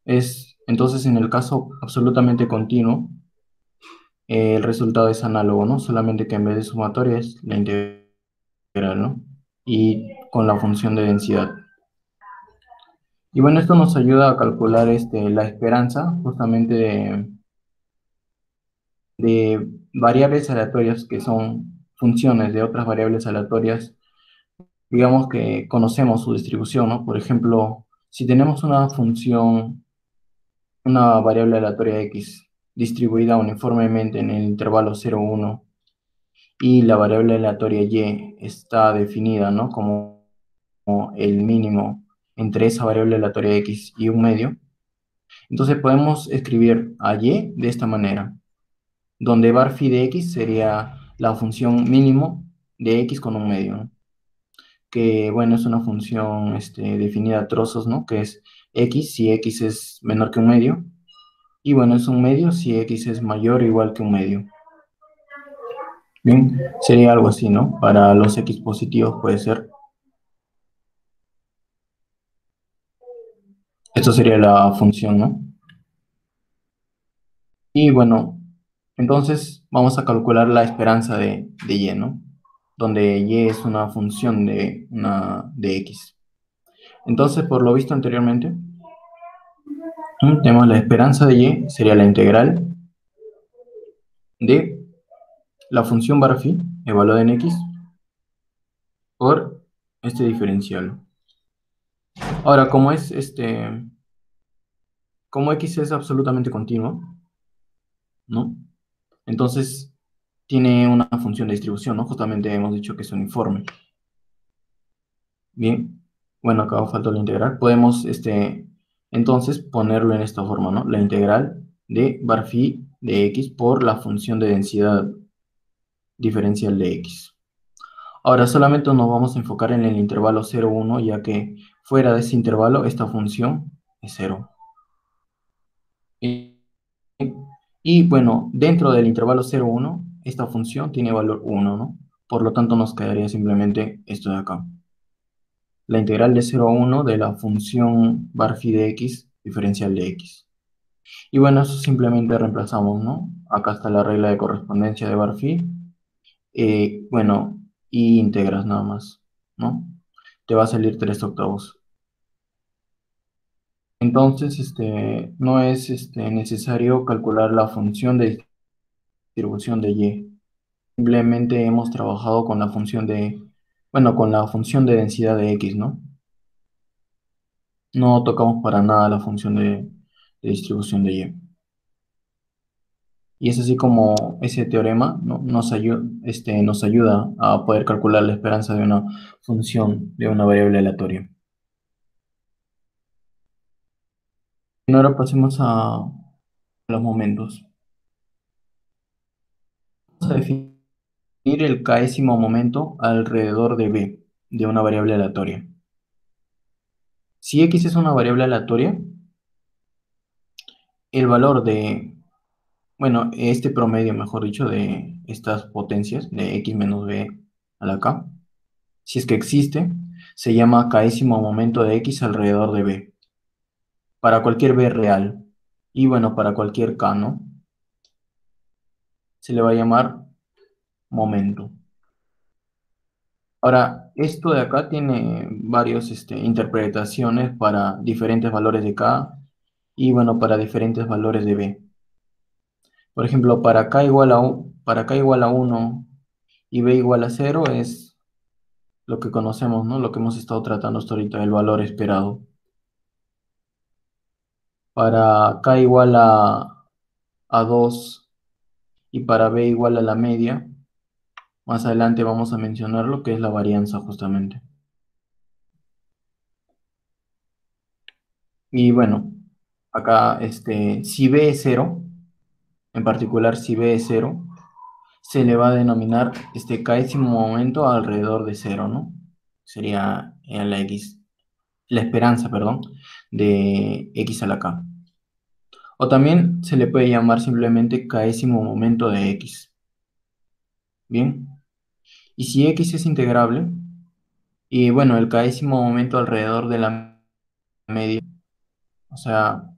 Entonces, en el caso absolutamente continuo, el resultado es análogo, ¿no? Solamente que en vez de sumatoria es la integral, ¿no? Y con la función de densidad. Y bueno, esto nos ayuda a calcular la esperanza justamente de variables aleatorias que son funciones de otras variables aleatorias, digamos que conocemos su distribución, ¿no? Por ejemplo, si tenemos una función, una variable aleatoria x distribuida uniformemente en el intervalo 0, 1 y la variable aleatoria y está definida, ¿no? Como el mínimo entre esa variable aleatoria x y un medio, entonces podemos escribir a y de esta manera, donde var phi de x sería la función mínimo de x con un medio, ¿no? Que bueno, es una función definida a trozos, ¿no? Que es x si x es menor que un medio, y bueno, es un medio si x es mayor o igual que un medio. Bien, sería algo así, ¿no? Para los x positivos puede ser. Esto sería la función, ¿no? Y bueno, entonces vamos a calcular la esperanza de y, ¿no? Donde y es una función de x. Entonces, por lo visto anteriormente, tenemos la esperanza de y, sería la integral de la función bar phi, evaluada en x, por este diferencial. Ahora, como x es absolutamente continuo, ¿no? Entonces, tiene una función de distribución, ¿no? Justamente hemos dicho que es uniforme. Bien, bueno, acá falta la integral. Podemos, entonces, ponerlo en esta forma, ¿no? La integral de bar phi de x por la función de densidad diferencial de x. Ahora, solamente nos vamos a enfocar en el intervalo 0, 1, ya que fuera de ese intervalo, esta función es 0. Y, y, bueno, dentro del intervalo 0, 1, esta función tiene valor 1, ¿no? Por lo tanto, nos quedaría simplemente esto de acá. La integral de 0 a 1 de la función bar phi de x diferencial de x. Y bueno, eso simplemente reemplazamos, ¿no? Acá está la regla de correspondencia de bar phi. Bueno, y integras nada más, ¿no? Te va a salir 3 octavos. Entonces, no es necesario calcular la función de distribución de y. Simplemente hemos trabajado con la función bueno, con la función de densidad de x, ¿no? No tocamos para nada la función de distribución de y. Y es así como ese teorema, ¿no? Nos ayuda a poder calcular la esperanza de una función de una variable aleatoria. Y ahora pasemos a los momentos. Vamos a definir el késimo momento alrededor de b de una variable aleatoria. Si x es una variable aleatoria, el valor bueno, este promedio, mejor dicho, de estas potencias, de x menos b a la k, si es que existe, se llama késimo momento de x alrededor de b, para cualquier b real. Y bueno, para cualquier k, ¿no? Se le va a llamar momento. Ahora, esto de acá tiene varias interpretaciones para diferentes valores de k y bueno, para diferentes valores de b. Por ejemplo, para k igual a 1 y b igual a 0 es lo que conocemos, ¿no? Lo que hemos estado tratando hasta ahorita, el valor esperado. Para k igual a 2 y para b igual a la media, más adelante vamos a mencionar lo que es la varianza justamente. Y bueno, acá si b es 0, en particular si b es 0, se le va a denominar este késimo momento alrededor de 0, ¿no? Sería la esperanza, perdón, de x a la k. O también se le puede llamar simplemente késimo momento de x. Bien, y si x es integrable, y bueno, el késimo momento alrededor de la media, o sea,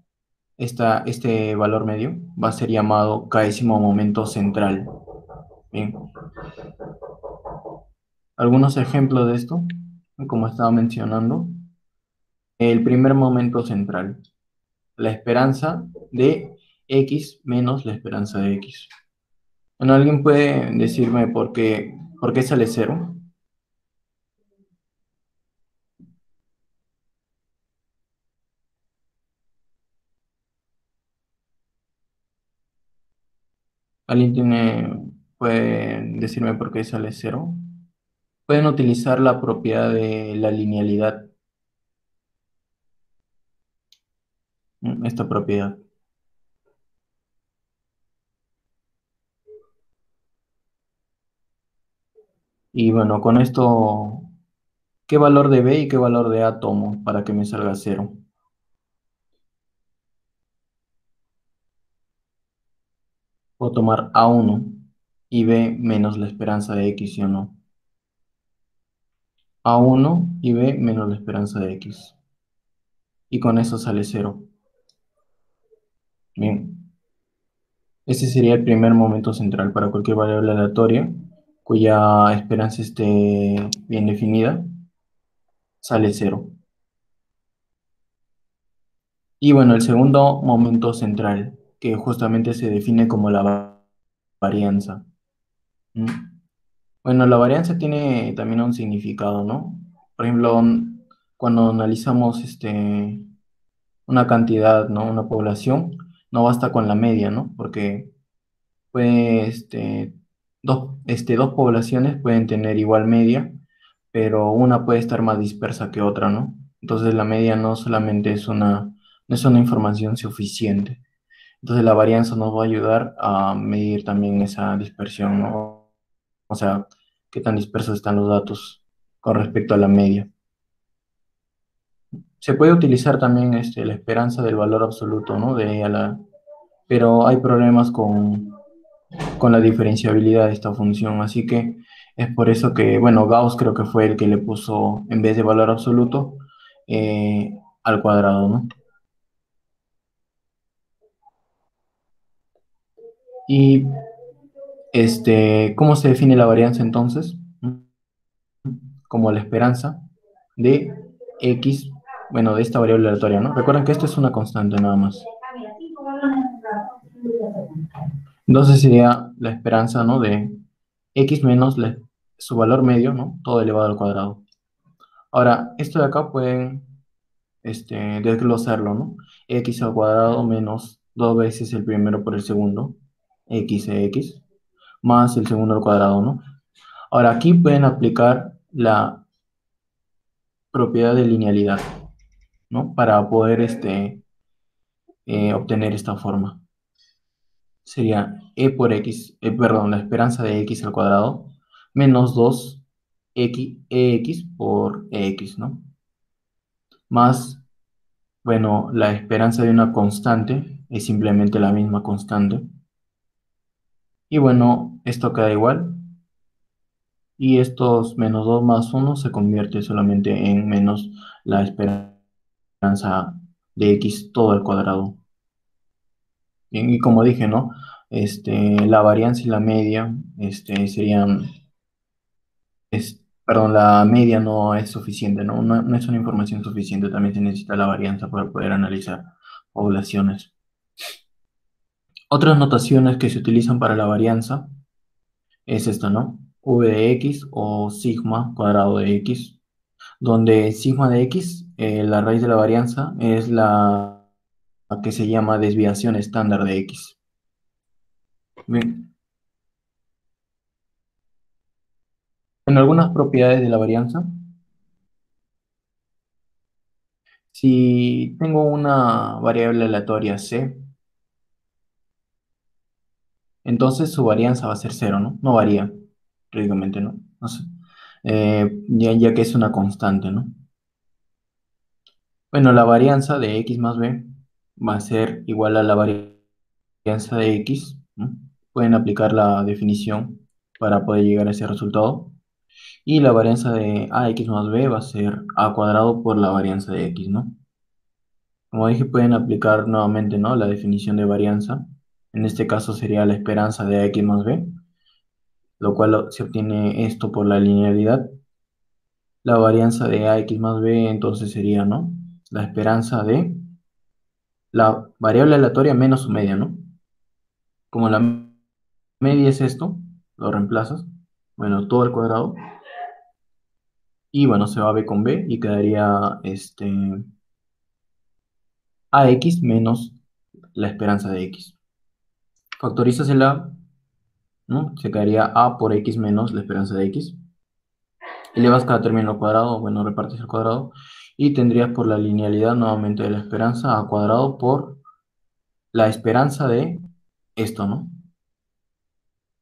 este valor medio va a ser llamado késimo momento central. Bien, algunos ejemplos de esto, como estaba mencionando, el primer momento central, la esperanza de x menos la esperanza de x. Bueno, ¿alguien puede decirme por qué sale cero? ¿Puede decirme por qué sale cero? Pueden utilizar la propiedad de la linealidad, esta propiedad. Y bueno, con esto, ¿qué valor de B y qué valor de A tomo para que me salga cero? Puedo tomar A1 y B menos la esperanza de X, ¿sí o no? A1 y B menos la esperanza de X. Y con eso sale cero. Bien. Ese sería el primer momento central para cualquier variable aleatoria cuya esperanza esté bien definida, sale cero. Y bueno, el segundo momento central, que justamente se define como la varianza. ¿Mm? Bueno, la varianza tiene también un significado, ¿no? Por ejemplo, cuando analizamos una cantidad, ¿no? Una población, no basta con la media, ¿no? Porque puede, dos poblaciones pueden tener igual media, pero una puede estar más dispersa que otra, ¿no? Entonces la media no solamente no es una información suficiente. Entonces la varianza nos va a ayudar a medir también esa dispersión, ¿no? O sea, qué tan dispersos están los datos con respecto a la media. Se puede utilizar también la esperanza del valor absoluto, ¿no? Pero hay problemas con la diferenciabilidad de esta función, así que es por eso que, bueno, Gauss creo que fue el que le puso, en vez de valor absoluto, al cuadrado, ¿no? Y ¿cómo se define la varianza entonces? Como la esperanza de x, bueno, de esta variable aleatoria, ¿no? Recuerden que esto es una constante nada más. Entonces sería la esperanza, ¿no? De x menos su valor medio, ¿no? Todo elevado al cuadrado. Ahora, esto de acá pueden desglosarlo, ¿no? X al cuadrado menos dos veces el primero por el segundo, x, más el segundo al cuadrado, ¿no? Ahora, aquí pueden aplicar la propiedad de linealidad, ¿no? Para poder obtener esta forma. Sería e por x, perdón, la esperanza de x al cuadrado menos 2 ex por ex, ¿no? Más, bueno, la esperanza de una constante es simplemente la misma constante. Y bueno, esto queda igual. Y estos menos 2 más uno se convierte solamente en menos la esperanza de x todo al cuadrado. Bien, y como dije, ¿no? La varianza y la media serían, perdón, la media no es suficiente, ¿no? No es una información suficiente, también se necesita la varianza para poder analizar poblaciones. Otras notaciones que se utilizan para la varianza es esta, ¿no? V de x o sigma cuadrado de x, donde sigma de x, la raíz de la varianza, es la que se llama desviación estándar de x. Bien, en algunas propiedades de la varianza, si tengo una variable aleatoria c, entonces su varianza va a ser cero, ¿no? No varía, prácticamente, ¿no? No sé. Ya que es una constante, ¿no? Bueno, la varianza de x más b va a ser igual a la varianza de x, ¿no? Pueden aplicar la definición para poder llegar a ese resultado. Y la varianza de ax más b va a ser a cuadrado por la varianza de x, ¿no? Como dije, pueden aplicar nuevamente, ¿no? La definición de varianza. En este caso sería la esperanza de ax más b, lo cual se obtiene esto por la linealidad. La varianza de ax más b entonces sería, ¿no? La esperanza de la variable aleatoria menos su media, ¿no? Como la media es esto, lo reemplazas, bueno, todo al cuadrado, y bueno, se va b con b y quedaría ax menos la esperanza de x. Factorizas el a, ¿no? Se quedaría a por x menos la esperanza de x. Elevas cada término al cuadrado, bueno, repartes al cuadrado, y tendrías por la linealidad nuevamente de la esperanza a cuadrado por la esperanza de esto, ¿no?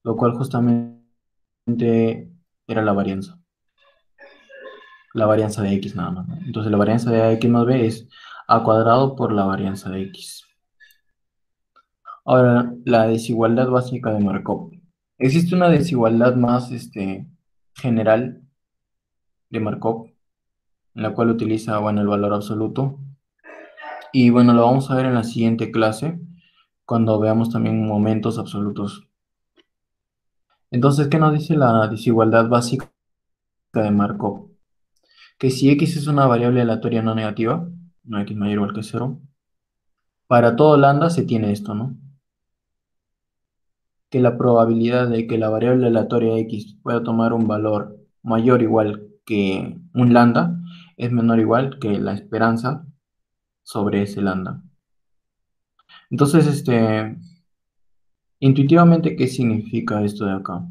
Lo cual justamente era la varianza de x nada más, ¿no? Entonces la varianza de x más b es a cuadrado por la varianza de x. Ahora, la desigualdad básica de Markov. Existe una desigualdad más general de Markov, en la cual utiliza, bueno, el valor absoluto. Y bueno, lo vamos a ver en la siguiente clase, cuando veamos también momentos absolutos. Entonces, ¿qué nos dice la desigualdad básica de Markov? Que si x es una variable aleatoria no negativa, no x mayor o igual que cero, para todo lambda se tiene esto, ¿no? Que la probabilidad de que la variable aleatoria x pueda tomar un valor mayor o igual que un lambda es menor o igual que la esperanza sobre ese lambda. Entonces, intuitivamente, ¿qué significa esto de acá?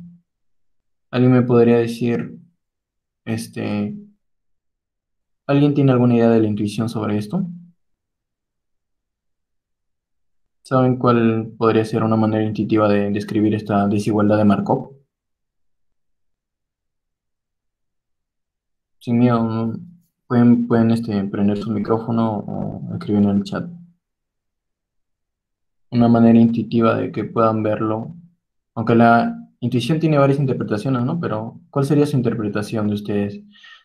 ¿Alguien me podría decir, este, ¿alguien tiene alguna idea de la intuición sobre esto? ¿Saben cuál podría ser una manera intuitiva de describir esta desigualdad de Markov? Sin miedo, ¿no? Pueden prender su micrófono o escribir en el chat. Una manera intuitiva de que puedan verlo. Aunque la intuición tiene varias interpretaciones, ¿no? Pero, ¿cuál sería su interpretación de ustedes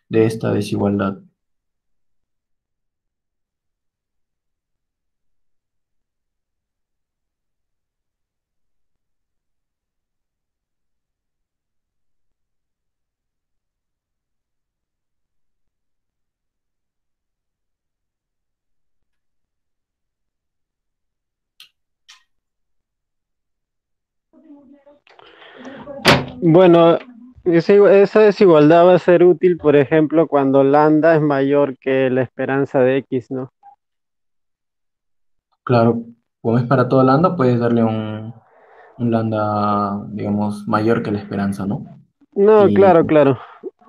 de esta desigualdad? Bueno, esa desigualdad va a ser útil, por ejemplo, cuando lambda es mayor que la esperanza de x, ¿no? Claro, como es para todo lambda, puedes darle un lambda, digamos, mayor que la esperanza, ¿no? No, Y, claro, claro.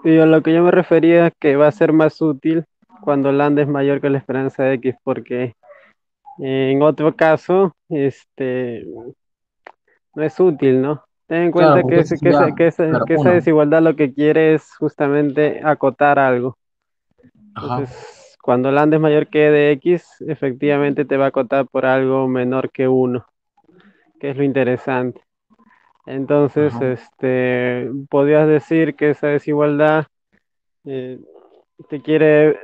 Y a lo que yo me refería es que va a ser más útil cuando lambda es mayor que la esperanza de x, porque en otro caso, no es útil, ¿no? Ten en claro, cuenta porque eso sería, claro, que esa uno. desigualdad lo que quiere es justamente acotar algo. Ajá, Entonces, cuando lambda es mayor que e de x, efectivamente te va a acotar por algo menor que uno, que es lo interesante. Entonces, ajá. podrías decir que esa desigualdad eh, te quiere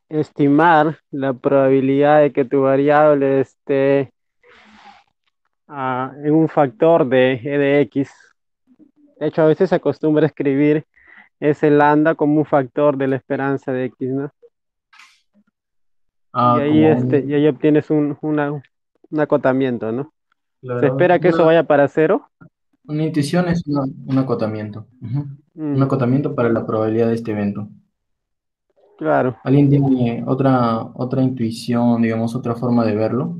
estimar la probabilidad de que tu variable esté en un factor de e de x. De hecho, a veces se acostumbra a escribir ese lambda como un factor de la esperanza de x, ¿no? Ah, como Y ahí obtienes un acotamiento, ¿no? Se claro, espera que eso vaya para cero. una intuición es un acotamiento. Ujú. Un Mm, acotamiento para la probabilidad de este evento. claro. ¿Alguien tiene otra intuición, digamos, otra forma de verlo?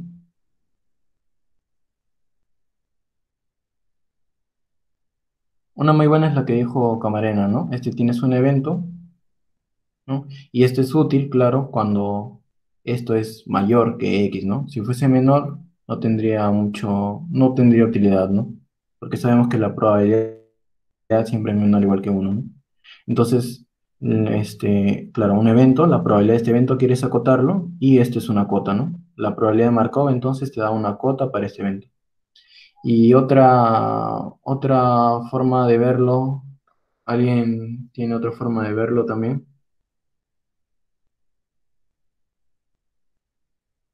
Una muy buena es la que dijo Camarena, ¿no? Tienes un evento, ¿no? Y esto es útil, claro, cuando esto es mayor que X, ¿no? Si fuese menor, no tendría utilidad, ¿no? Porque sabemos que la probabilidad siempre es menor igual que uno, ¿no? Entonces, claro, un evento, la probabilidad de este evento quieres acotarlo y esto es una cota, ¿no? La probabilidad de Markov entonces te da una cota para este evento. Y otra forma de verlo, ¿alguien tiene otra forma de verlo también?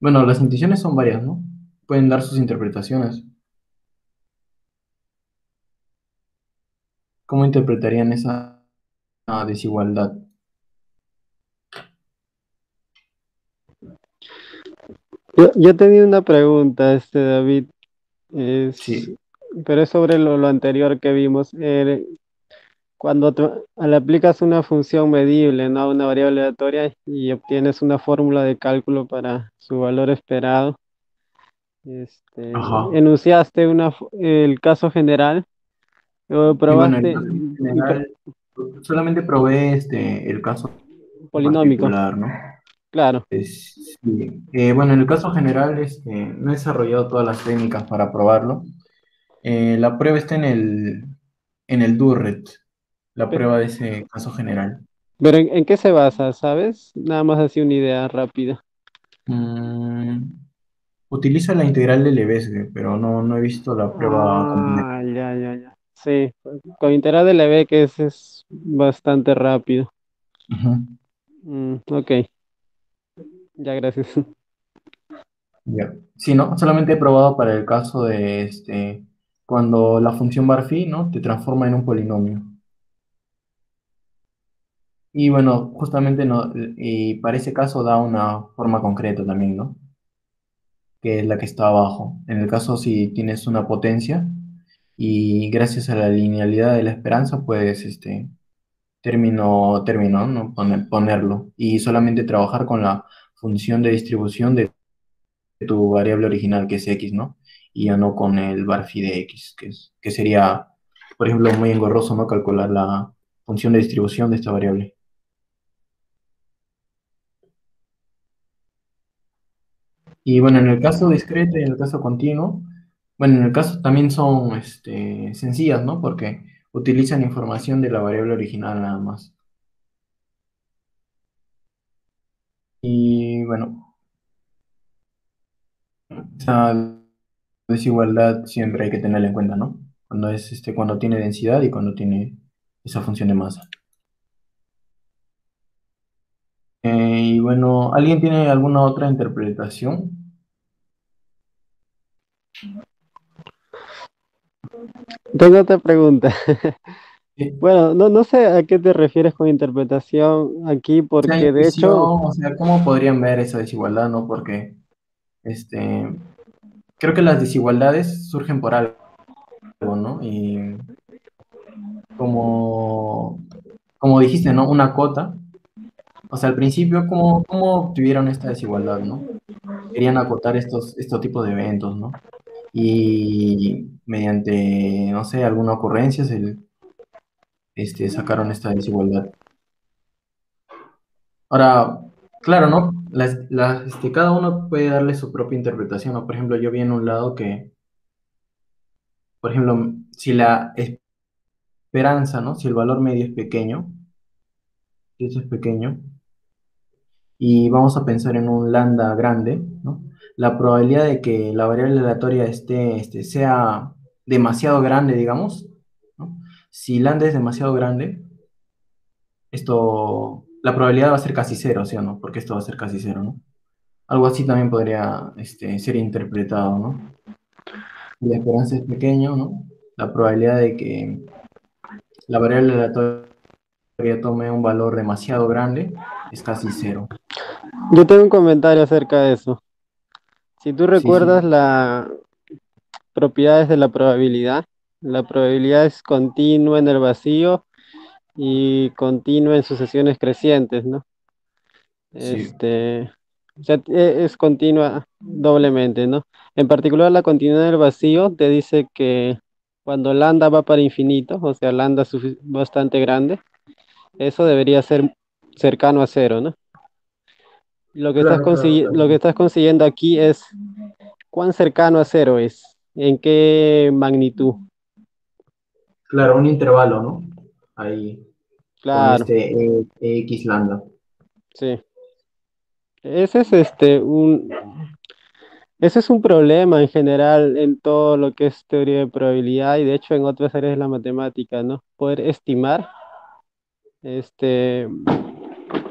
Bueno, las intuiciones son varias, ¿no? Pueden dar sus interpretaciones. ¿Cómo interpretarían esa desigualdad? Yo tenía una pregunta, David, es, Sí, pero es sobre lo anterior que vimos. Cuando le aplicas una función medible, ¿no? A una variable aleatoria y obtienes una fórmula de cálculo para su valor esperado, ajá. enunciaste el caso general, o Y bueno, el probaste caso en general solamente probé el caso polinómico, particular, ¿no? claro. Sí. Bueno, en el caso general, no he desarrollado todas las técnicas para probarlo. La prueba está en el DURRET, la Pe- prueba de ese caso general. Pero ¿en qué se basa, sabes? Nada más así una idea rápida. Mm, utiliza la integral de Lebesgue, pero no he visto la prueba completa. Ah, ya, ya, ya. Sí, con integral de Lebesgue que ese es bastante rápido. Ujú. Ok, ya gracias. Ya. Sí, ¿no? Solamente he probado para el caso de cuando la función barphi, ¿no? Te transforma en un polinomio. Y bueno, justamente no, y para ese caso da una forma concreta también, ¿no? Que es la que está abajo. En el caso si tienes una potencia y gracias a la linealidad de la esperanza puedes término, ¿no? Ponerlo y solamente trabajar con la función de distribución de tu variable original que es x, ¿no? Y ya no con el barphi de x, que sería, por ejemplo, muy engorroso, ¿no? Calcular la función de distribución de esta variable. Y bueno, en el caso discreto y en el caso continuo, bueno, en el caso también son sencillas, ¿no? Porque utilizan información de la variable original nada más. Y bueno, esa desigualdad siempre hay que tenerla en cuenta, ¿no? Cuando tiene densidad y cuando tiene esa función de masa. Y bueno, ¿alguien tiene alguna otra interpretación? Tengo otra pregunta. Sí. Bueno, no sé a qué te refieres con interpretación aquí, La porque de intuición, hecho, o sea, ¿cómo podrían ver esa desigualdad, no? Porque este, creo que las desigualdades surgen por algo, ¿no? Y como, como dijiste, ¿no? Una cota. O sea, al principio, ¿cómo obtuvieron esta desigualdad, no? Querían acotar estos tipos de eventos, ¿no? Y mediante, no sé, alguna ocurrencia sacaron esta desigualdad. Ahora, claro, ¿no? Cada uno puede darle su propia interpretación, ¿no? Por ejemplo, yo vi en un lado que, por ejemplo, si la esperanza, ¿no? Si el valor medio es pequeño, si eso es pequeño, y vamos a pensar en un lambda grande, ¿no? La probabilidad de que la variable aleatoria sea demasiado grande, digamos, ¿no? Si lambda es demasiado grande, la probabilidad va a ser casi cero, ¿sí o no? Porque esto va a ser casi cero, ¿no? Algo así también podría ser interpretado, ¿no? Si la esperanza es pequeño, ¿no? La probabilidad de que la variable aleatoria tome un valor demasiado grande es casi cero. yo tengo un comentario acerca de eso. Si tú Sí, recuerdas sí, las propiedades de la probabilidad es continua en el vacío y continua en sucesiones crecientes, ¿no? sí. O sea, es continua doblemente, ¿no? En particular, la continuidad del vacío te dice que cuando lambda va para infinito, o sea, lambda bastante grande, eso debería ser cercano a cero, ¿no? Claro, claro, claro. Lo que estás consiguiendo aquí es cuán cercano a cero es, en qué magnitud. Claro, un intervalo, ¿no? Ahí, con Claro, X lambda. sí. Ese es ese es un problema en general en todo lo que es teoría de probabilidad y de hecho en otras áreas de la matemática, ¿no? Poder estimar este,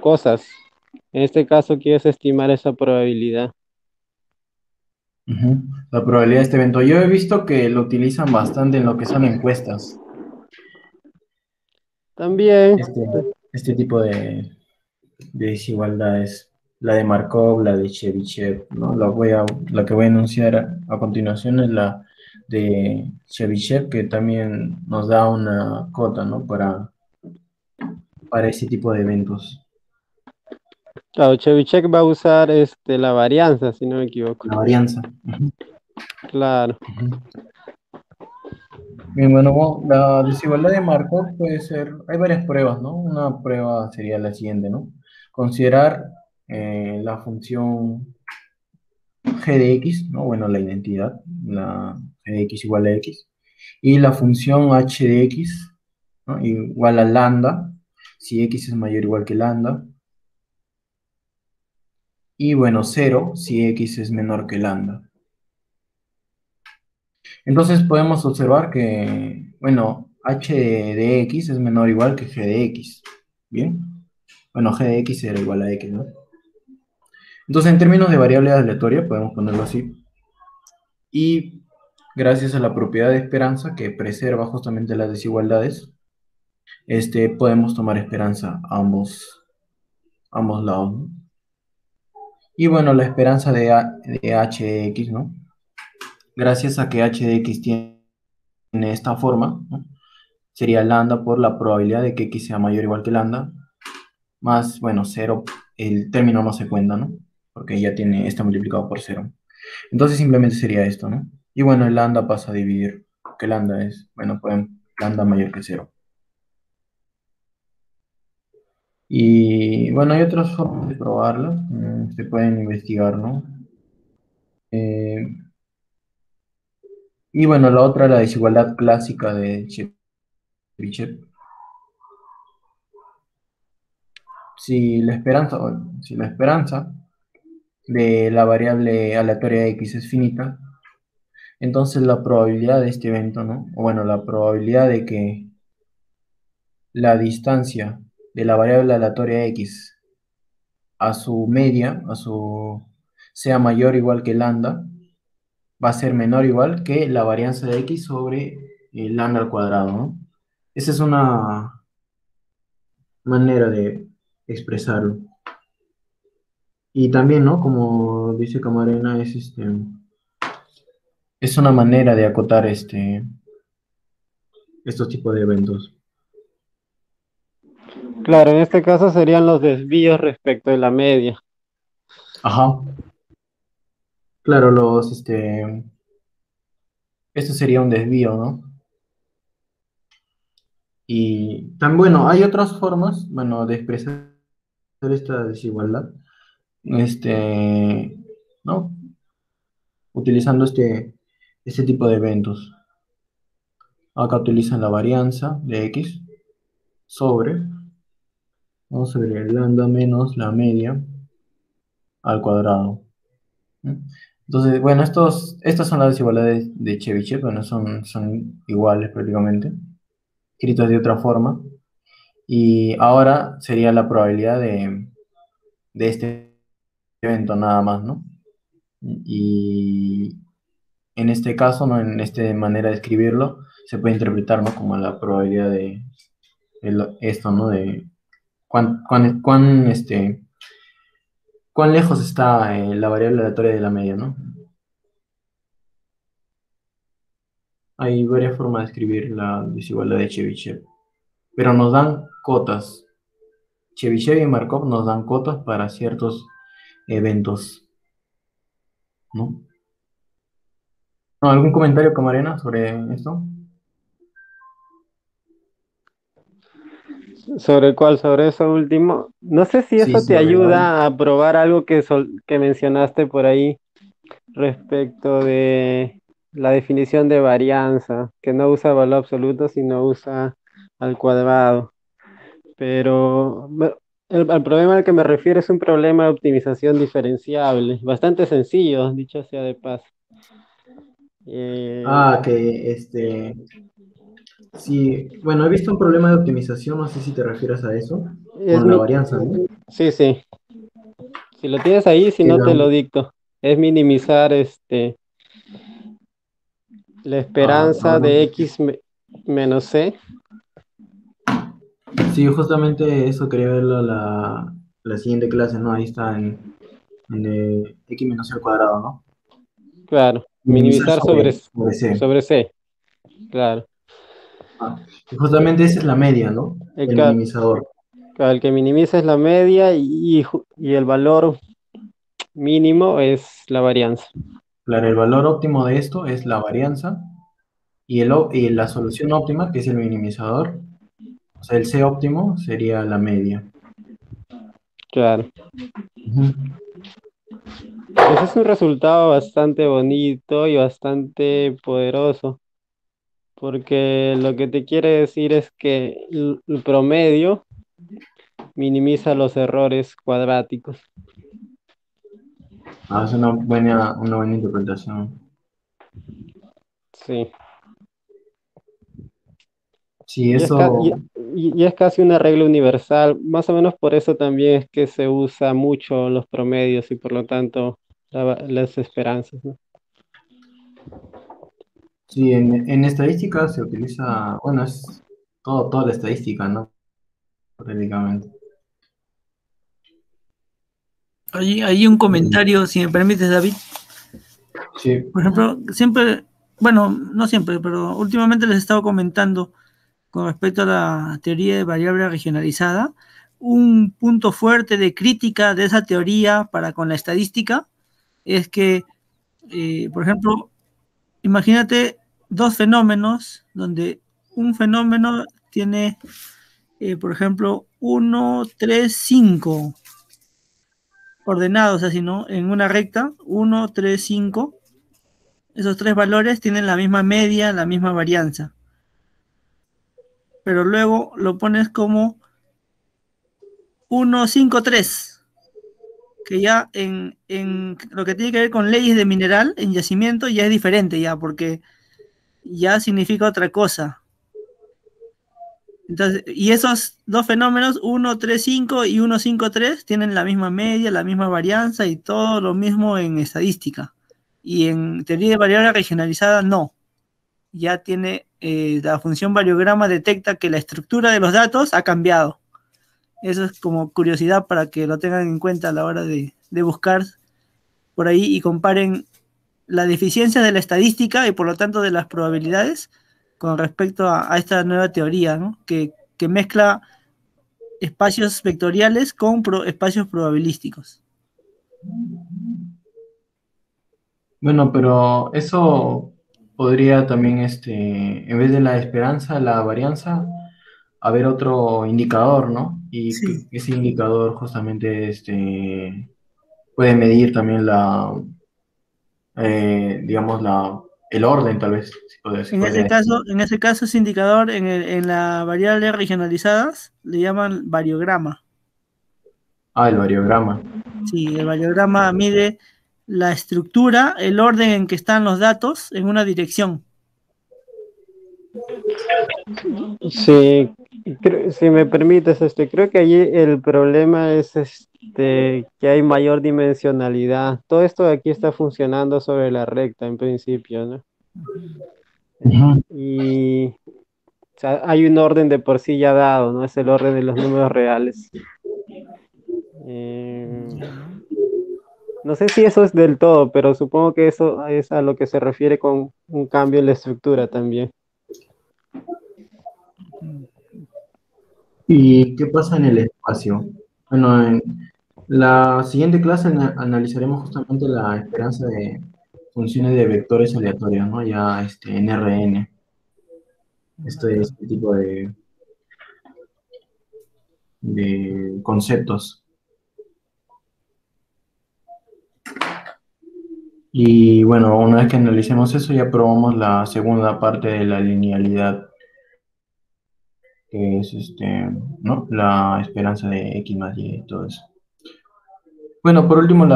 cosas. En este caso quieres estimar esa probabilidad. Ujú. La probabilidad de este evento. Yo he visto que lo utilizan bastante en lo que son encuestas. También, Este, este tipo de desigualdades. La de Markov, la de Chebyshev, ¿no? La que voy a enunciar a continuación es la de Chebyshev, que también nos da una cota, ¿no? Para ese tipo de eventos. claro, Chebyshev va a usar la varianza, si no me equivoco. La varianza. Ujú, Claro. ujú. Bien, bueno, la desigualdad de Markov puede ser, hay varias pruebas, ¿no? Una prueba sería la siguiente, ¿no? Considerar la función g de x, ¿no? Bueno, la identidad, la g de x igual a x, y la función h de x, ¿no? Igual a lambda, si x es mayor o igual que lambda, y bueno, cero si x es menor que lambda. Entonces podemos observar que, bueno, h de x es menor o igual que g de x. Bien. Bueno, g de x era igual a x, ¿no? Entonces, en términos de variable aleatoria, podemos ponerlo así. Y gracias a la propiedad de esperanza que preserva justamente las desigualdades, podemos tomar esperanza a ambos lados, ¿no? Y bueno, la esperanza de h de x, ¿no? Gracias a que h de x tiene esta forma, ¿no? Sería lambda por la probabilidad de que x sea mayor o igual que lambda, más, bueno, cero, el término no se cuenta, ¿no? Porque ya está multiplicado por cero. Entonces simplemente sería esto, ¿no? Y bueno, el lambda pasa a dividir, que lambda es, bueno, pueden, lambda mayor que cero. Y bueno, hay otras formas de probarlo, se pueden investigar, ¿no? Eh, y bueno, la otra, la desigualdad clásica de Chebyshev. Si la esperanza de la variable aleatoria x es finita, entonces la probabilidad de este evento, ¿no? O bueno, la probabilidad de que la distancia de la variable aleatoria x a su media, sea mayor o igual que lambda, va a ser menor o igual que la varianza de x sobre el lambda al cuadrado, ¿no? Esa es una manera de expresarlo. Y también, ¿no? Como dice Camarena, es una manera de acotar estos tipos de eventos. Claro, en este caso serían los desvíos respecto de la media. Ajá. Claro, esto sería un desvío, ¿no? Y tan bueno, hay otras formas, bueno, de expresar esta desigualdad, ¿no? Utilizando este tipo de eventos. Acá utilizan la varianza de x sobre, ¿no? Sobre el lambda menos la media al cuadrado, ¿no? Entonces, bueno, estas son las desigualdades de Chebyshev, bueno, son iguales prácticamente, escritas de otra forma. Y ahora sería la probabilidad de este evento nada más, ¿no? Y en este caso, ¿no? En esta manera de escribirlo, se puede interpretar, ¿no? Como la probabilidad de esto, ¿no? De cuán lejos está la variable aleatoria de la media, ¿no? Hay varias formas de escribir la desigualdad de Chebyshev, pero nos dan cotas. Chebyshev y Markov nos dan cotas para ciertos eventos, ¿no? ¿No? ¿Algún comentario, Camarena, sobre esto? ¿Sobre cuál? Sobre eso último. No sé si Sí, eso te sobre la... ayuda a probar algo que mencionaste por ahí respecto de la definición de varianza, que no usa valor absoluto, sino usa al cuadrado. Pero el problema al que me refiero es un problema de optimización diferenciable, bastante sencillo, dicho sea de paso. Eh, Ah, que sí, bueno, he visto un problema de optimización, no sé si te refieres a eso, es con la mi, varianza, ¿no? sí, sí, si lo tienes ahí, si Que no te la- lo dicto. Es minimizar la a esperanza ver, de menos c. sí, justamente eso quería verlo la siguiente clase, ¿no? Ahí está en x menos c al cuadrado, ¿no? Claro, Minimizar minimizar sobre c. sobre c, claro. Ah, y justamente esa es la media, ¿no? El, El minimizador. el que minimiza es la media y el valor mínimo es la varianza. Claro, el valor óptimo de esto es la varianza y la solución óptima, que es el minimizador, o sea, el c óptimo sería la media. Claro. Ujú. Ese es un resultado bastante bonito y bastante poderoso, porque lo que te quiere decir es que el promedio minimiza los errores cuadráticos. Ah, es una buena interpretación. Sí. Sí, Ya, eso, y es casi una regla universal, más o menos por eso también es que se usa mucho los promedios y por lo tanto las esperanzas, ¿no? Sí, en estadística se utiliza, bueno, es toda la estadística, ¿no? Prácticamente. Hay un Mm, comentario, si me permites, David. sí, Por ejemplo, siempre, bueno, no siempre, pero últimamente les he estado comentando con respecto a la teoría de variable regionalizada, un punto fuerte de crítica de esa teoría para con la estadística es que, por ejemplo, imagínate dos fenómenos donde un fenómeno tiene, por ejemplo, uno 3 5 ordenados así, ¿no? En una recta, uno 3 5. Esos tres valores tienen la misma media, la misma varianza. Pero luego lo pones como uno 5 3, que ya en lo que tiene que ver con leyes de mineral, en yacimiento, ya es diferente ya, porque ya significa otra cosa. Entonces, y esos dos fenómenos, 1, 3, 5 y 1, 5, 3, tienen la misma media, la misma varianza y todo lo mismo en estadística. Y en teoría de variable regionalizada, no. Ya tiene, la función variograma detecta que la estructura de los datos ha cambiado. Eso es como curiosidad para que lo tengan en cuenta a la hora de buscar por ahí y comparen la deficiencia de la estadística y por lo tanto de las probabilidades con respecto a esta nueva teoría, ¿no? Que mezcla espacios vectoriales con espacios probabilísticos. bueno, pero eso podría también, en vez de la esperanza, la varianza, haber otro indicador, ¿no? Y que Sí, ese indicador justamente, puede medir también digamos, el orden, tal vez, se podría decir. en ese caso ese indicador en la variable regionalizadas le llaman variograma. Ah, el variograma. Sí, el variograma mide la estructura, el orden en que están los datos en una dirección. Sí, si me permites, creo que allí el problema es que hay mayor dimensionalidad. Todo esto de aquí está funcionando sobre la recta en principio, ¿no? Ujú. Y o sea, hay un orden de por sí ya dado, ¿no? Es el orden de los números reales. Eh, no sé si eso es del todo, pero supongo que eso es a lo que se refiere con un cambio en la estructura también. ¿Y qué pasa en el espacio? Bueno, en la siguiente clase analizaremos justamente la esperanza de funciones de vectores aleatorios, ¿no? Ya en RN, este tipo de conceptos. Y bueno, una vez que analicemos eso, ya probamos la segunda parte de la linealidad, que es ¿no? La esperanza de X más Y y todo eso. Bueno, por último,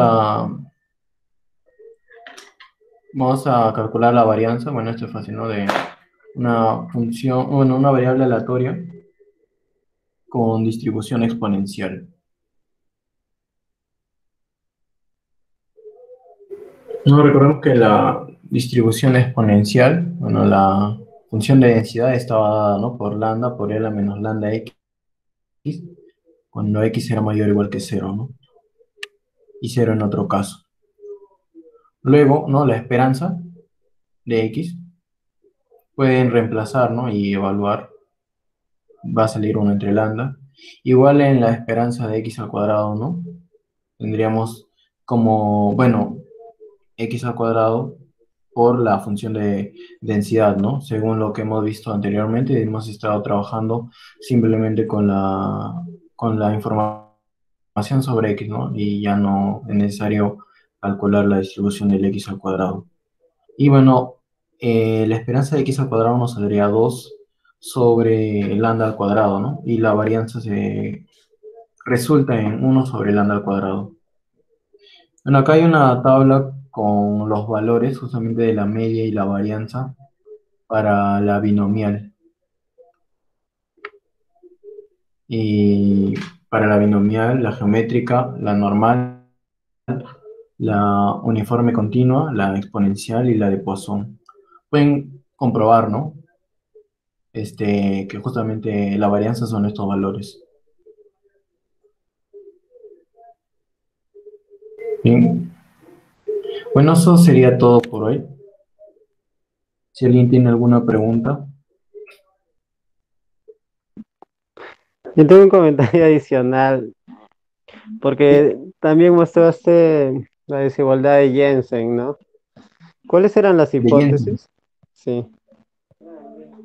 vamos a calcular la varianza. Bueno, esto es fácil, ¿no? De una función, bueno, una variable aleatoria con distribución exponencial. No recordemos que la distribución exponencial, bueno, la función de densidad estaba dada, ¿no? Por lambda por L menos lambda X, cuando X era mayor o igual que cero, ¿no? Y cero en otro caso. Luego, ¿no? La esperanza de X pueden reemplazar, ¿no? Y evaluar, va a salir uno entre lambda. Igual en la esperanza de X al cuadrado, ¿no? Tendríamos como, bueno, X al cuadrado por la función de densidad, ¿no? Según lo que hemos visto anteriormente, hemos estado trabajando simplemente con la información sobre X, ¿no? Y ya no es necesario calcular la distribución del X al cuadrado. Y bueno, la esperanza de X al cuadrado nos saldría 2 sobre lambda al cuadrado, ¿no? Y la varianza se resulta en 1 sobre lambda al cuadrado. Bueno, acá hay una tabla con los valores justamente de la media y la varianza para la binomial. Y para la binomial, la geométrica, la normal, la uniforme continua, la exponencial y la de Poisson. Pueden comprobar, ¿no? Que justamente la varianza son estos valores. Bien, bueno, eso sería todo por hoy. Si alguien tiene alguna pregunta. Yo tengo un comentario adicional, Sí, porque también mostraste la desigualdad de Jensen, ¿no? ¿Cuáles eran las de Jensen. hipótesis? Sí.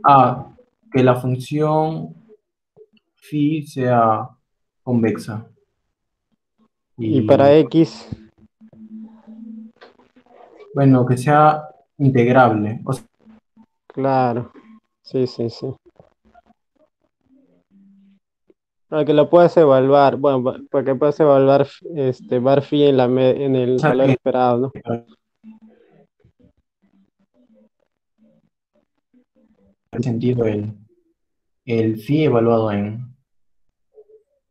Ah, que la función phi sea convexa. Y para Y X, bueno, que sea integrable. O sea, claro. Sí, sí, sí. Para que lo puedas evaluar, bueno, para que puedas evaluar bar phi en en el valor que esperado, ¿no? en sentido el phi evaluado en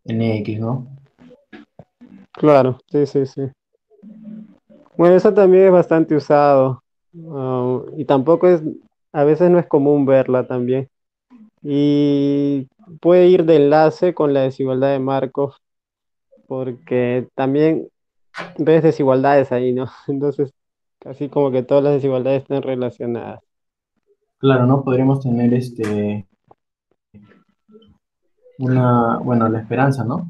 X, ¿no? Claro, sí, sí, sí. Bueno, eso también es bastante usado. Y tampoco es, a veces no es común verla también. Y puede ir de enlace con la desigualdad de Markov, porque también ves desigualdades ahí, ¿no? Entonces, casi como que todas las desigualdades están relacionadas. Claro, ¿no? Podríamos tener bueno, la esperanza, ¿no?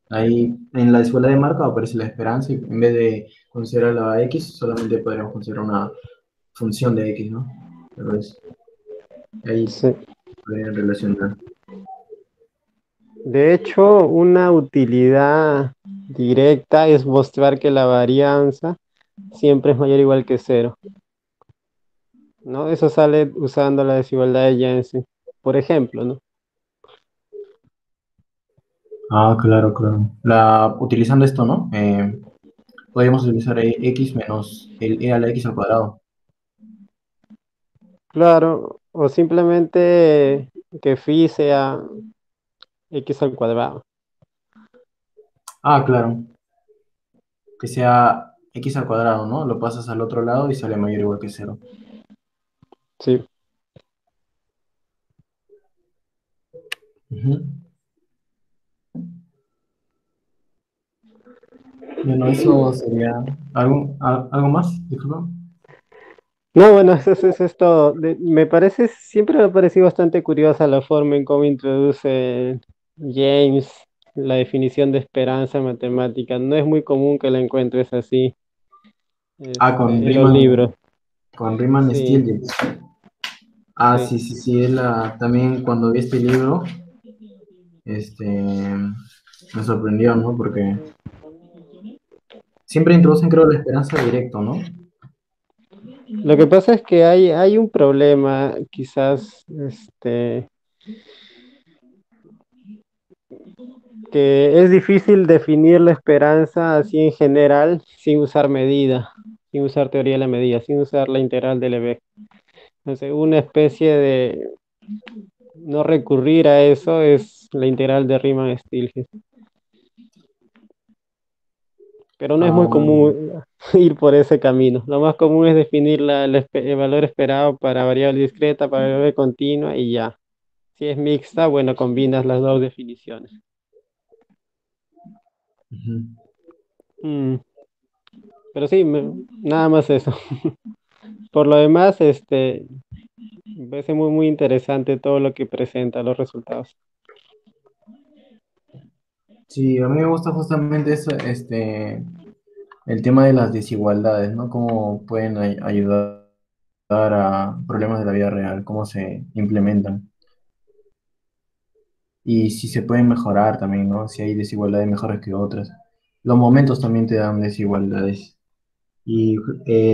Ahí en la desigualdad de marca aparece la esperanza y en vez de considerar la X, solamente podríamos considerar una función de X, ¿no? Pero ahí Sí. podrían relacionar. De hecho, una utilidad directa es mostrar que la varianza siempre es mayor o igual que cero, ¿no? Eso sale usando la desigualdad de Jensen, por ejemplo, ¿no? Ah, claro, claro. Utilizando esto, ¿no? Podríamos utilizar X menos el E a la X al cuadrado. Claro, o simplemente que phi sea x al cuadrado. Ah, claro. Que sea X al cuadrado, ¿no? Lo pasas al otro lado y sale mayor o igual que cero. Sí. Ujú. Bueno, eso sería. ¿Algo más? Disculpa. No, bueno, eso es todo. Me parece, siempre me ha parecido bastante curiosa la forma en cómo introduce James la definición de esperanza en matemática. No es muy común que la encuentres así, Ah, con en los Riemann, libros. con Riemann Sí, Stieltjes. Ah, sí. sí, sí, sí. También cuando vi este libro, me sorprendió, ¿no? Porque siempre introducen, creo, la esperanza directo, ¿no? Lo que pasa es que hay un problema, quizás, que es difícil definir la esperanza así en general sin usar medida, sin usar teoría de la medida, sin usar la integral de Lebesgue. Entonces, una especie de no recurrir a eso es la integral de Riemann-Stieltjes. Pero no es muy Ah, común ir por ese camino. Lo más común es definir el valor esperado para variable discreta, para variable continua y ya. Si es mixta, bueno, combinas las dos definiciones. ujú. Mm, pero sí, nada más eso. Por lo demás, me parece muy, muy interesante todo lo que presenta, los resultados. Sí, a mí me gusta justamente eso, el tema de las desigualdades, ¿no? Cómo pueden ayudar a problemas de la vida real, cómo se implementan. Y si se pueden mejorar también, ¿no? Si hay desigualdades mejores que otras. Los momentos también te dan desigualdades. Y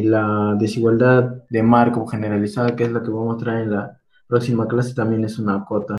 la desigualdad de Markov generalizada, que es la que vamos a mostrar en la próxima clase, también es una cota.